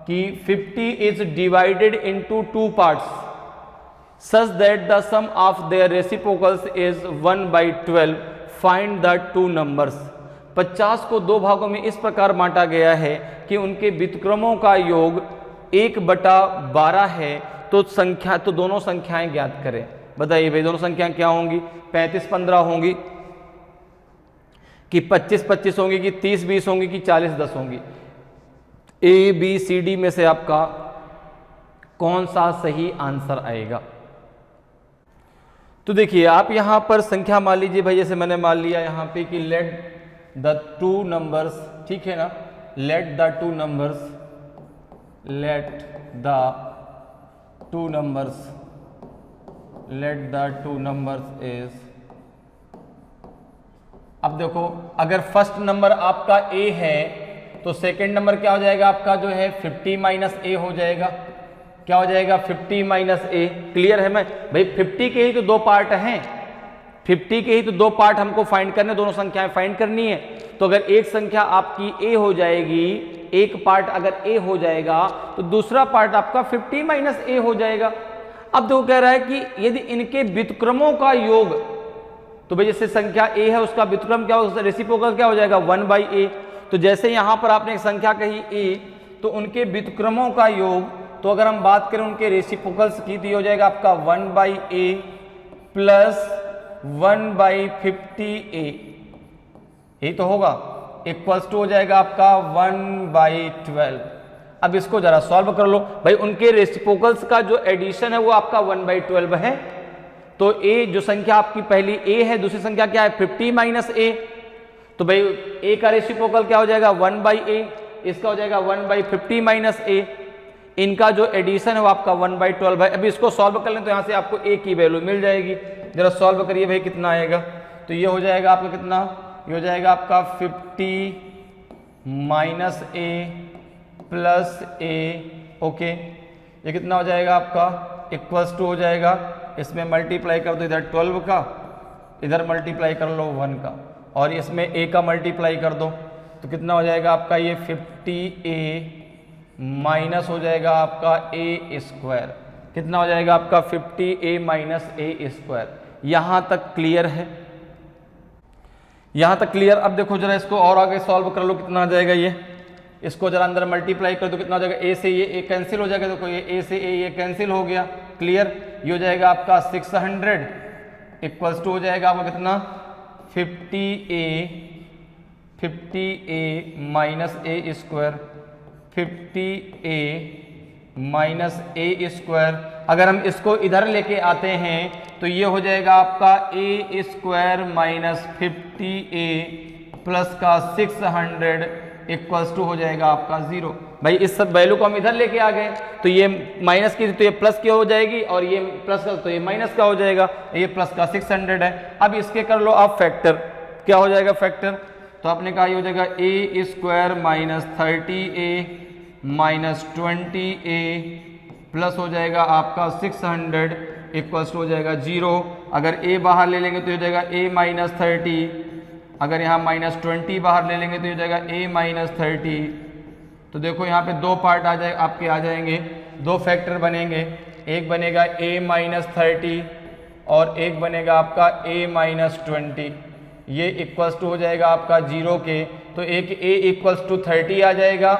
कि 50 is divided into 2 parts such that the sum of their reciprocals is 1/12, find the 2 numbers. 50 को 2 भागों में इस प्रकार बांटा गया है कि उनके व्युत्क्रमों का योग 1/12 है, तो दोनों संख्याएं ज्ञात करें। बताइए भाई, दोनों संख्याएं क्या होंगी, 35-15 होंगी कि 25-25 होंगी कि 30-20 होंगी कि 40-10 होंगी। ए बी सी डी में से आपका कौन सा सही आंसर आएगा। तो देखिए आप यहां पर संख्या मान लीजिए भाई, जैसे मैंने मान लिया यहां पे कि लेट द 2 नंबर्स, ठीक है ना, let the 2 numbers, let the 2 numbers, let the 2 numbers is. अब देखो अगर फर्स्ट नंबर आपका a है तो सेकंड नंबर क्या हो जाएगा आपका जो है 50 माइनस a हो जाएगा। क्या हो जाएगा, 50 माइनस a। क्लियर है। मैं भाई 50 के ही तो 2 पार्ट हैं, 50 के ही तो 2 पार्ट हमको फाइंड करने, दोनों संख्याएं फाइंड करनी है। तो अगर एक संख्या आपकी a हो जाएगी, एक पार्ट अगर a हो जाएगा तो दूसरा पार्ट आपका 50 माइनस a हो जाएगा। अब तो कह रहा है कि यदि इनके व्युत्क्रमों का योग, तो भाई जैसे संख्या a है उसका व्युत्क्रम क्या होगा, रेसिप्रोकल क्या हो जाएगा 1/a। तो जैसे यहां पर आपने एक संख्या कही a, तो उनके व्युत्क्रमों का योग, तो अगर हम बात करें उनके रेसिप्रोकल्स की, तो ये हो जाएगा आपका 1/a प्लस 1/50a, यही तो होगा, इक्वल्स टू हो जाएगा आपका 1/12। अब इसको जरा सॉल्व कर लो भाई। उनके रेसिप्रोकल्स का जो एडिशन है वो आपका 1/12 है। तो a जो संख्या आपकी पहली a है, दूसरी संख्या क्या है 50 माइनस a, तो भाई a का रेसिप्रोकल क्या हो जाएगा 1/a, इसका हो जाएगा 1/50 माइनस a। इनका जो एडिशन है वो आपका 1/12 है। अभी इसको सॉल्व कर लें तो यहां से आपको a की वैल्यू मिल जाएगी। जरा सॉल्व करिए भाई, कितना आएगा। तो ये हो जाएगा आपका कितना, ये हो जाएगा आपका 50 minus a plus a, okay. ये कितना हो जाएगा आपका, इक्वल्स टू हो जाएगा, इसमें मल्टीप्लाई कर दो इधर 12 का, इधर मल्टीप्लाई कर लो 1 का, और इसमें a का मल्टीप्लाई कर दो, तो कितना हो जाएगा आपका ये 50a माइनस हो जाएगा आपका a स्क्वायर। कितना हो जाएगा आपका 50a माइनस a स्क्वायर। यहां तक क्लियर है, यहां तक क्लियर। अब देखो जरा इसको और आगे सॉल्व कर लो, कितना आ जाएगा ये, इसको जरा अंदर मल्टीप्लाई कर दो, कितना हो जाएगा, a से ये a कैंसिल हो जाएगा। देखो ये a से a ये कैंसिल हो गया। क्लियर। ये हो जाएगा आपका 600 इक्वल्स टू हो जाएगा आपका कितना 50a minus a square, 50a minus A square. अगर हम इसको इधर लेके आते हैं तो ये हो जाएगा आपका ए स्क्वायर माइनस 50a प्लस का 600 इक्वल्स टू हो जाएगा आपका 0। भाई इस सब वैल्यू को हम इधर लेके आ गए तो ये माइनस की तो ये प्लस की हो जाएगी और ये प्लस का तो ये माइनस का हो जाएगा। ये प्लस का 600 है। अब इसके कर लो आप फैक्टर, क्या हो जाएगा फैक्टर? तो आपने कहा ये हो जाएगा A square minus 30a minus 20a plus हो जाएगा आपका 600 इक्वल्स टू हो जाएगा 0। अगर a बाहर ले लेंगे तो हो जाएगा a माइनस 30, अगर यहाँ माइनस 20 बाहर ले लेंगे तो हो जाएगा a माइनस 30। तो देखो यहाँ पे दो पार्ट आ जाए आपके आ जाएंगे, दो फैक्टर बनेंगे, एक बनेगा a माइनस 30 और एक बनेगा आपका a माइनस 20। ये इक्वल्स टू हो जाएगा आपका 0 के, तो एक a इक्वल्स टू 30 आ जाएगा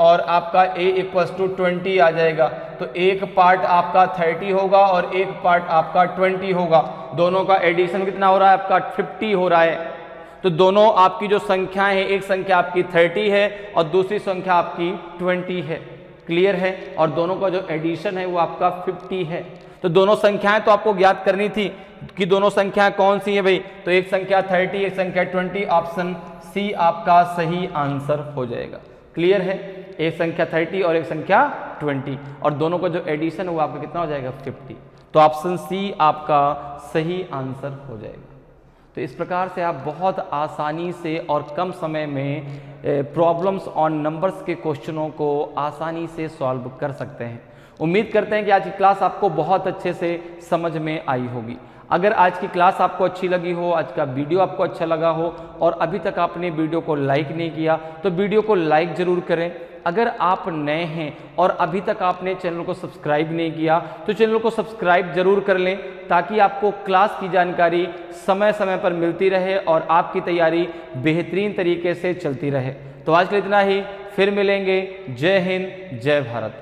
और आपका a इक्वल्स टू 20 आ जाएगा। तो एक पार्ट आपका 30 होगा और एक पार्ट आपका 20 होगा। दोनों का एडिशन कितना हो रहा है आपका 50 हो रहा है। तो दोनों आपकी जो संख्याएं हैं, एक संख्या आपकी 30 है और दूसरी संख्या आपकी 20 है। क्लियर है? और दोनों का जो एडिशन है वो आपका 50 है। तो दोनों संख्याएं तो आपको ज्ञात करनी थी कि दोनों संख्याएं कौन सी है भाई। तो एक संख्या 30 एक संख्या 20, ऑप्शन सी आपका सही आंसर हो जाएगा। क्लियर है? एक संख्या 30 और एक संख्या 20 और दोनों का जो एडिशन है वो आपका कितना हो जाएगा 50। तो ऑप्शन सी आपका सही आंसर हो जाएगा। तो इस प्रकार से आप बहुत आसानी से और कम समय में प्रॉब्लम्स ऑन नंबर्स के क्वेश्चनों को आसानी से सॉल्व कर सकते हैं। उम्मीद करते हैं कि आज की क्लास आपको बहुत अच्छे से समझ में आई होगी। अगर आज की क्लास आपको अच्छी लगी हो, आज का वीडियो आपको अच्छा लगा हो और अभी तक आपने वीडियो को लाइक नहीं किया तो वीडियो को लाइक ज़रूर करें। अगर आप नए हैं और अभी तक आपने चैनल को सब्सक्राइब नहीं किया तो चैनल को सब्सक्राइब जरूर कर लें ताकि आपको क्लास की जानकारी समय समय पर मिलती रहे और आपकी तैयारी बेहतरीन तरीके से चलती रहे। तो आज के लिए इतना ही, फिर मिलेंगे। जय हिंद, जय भारत।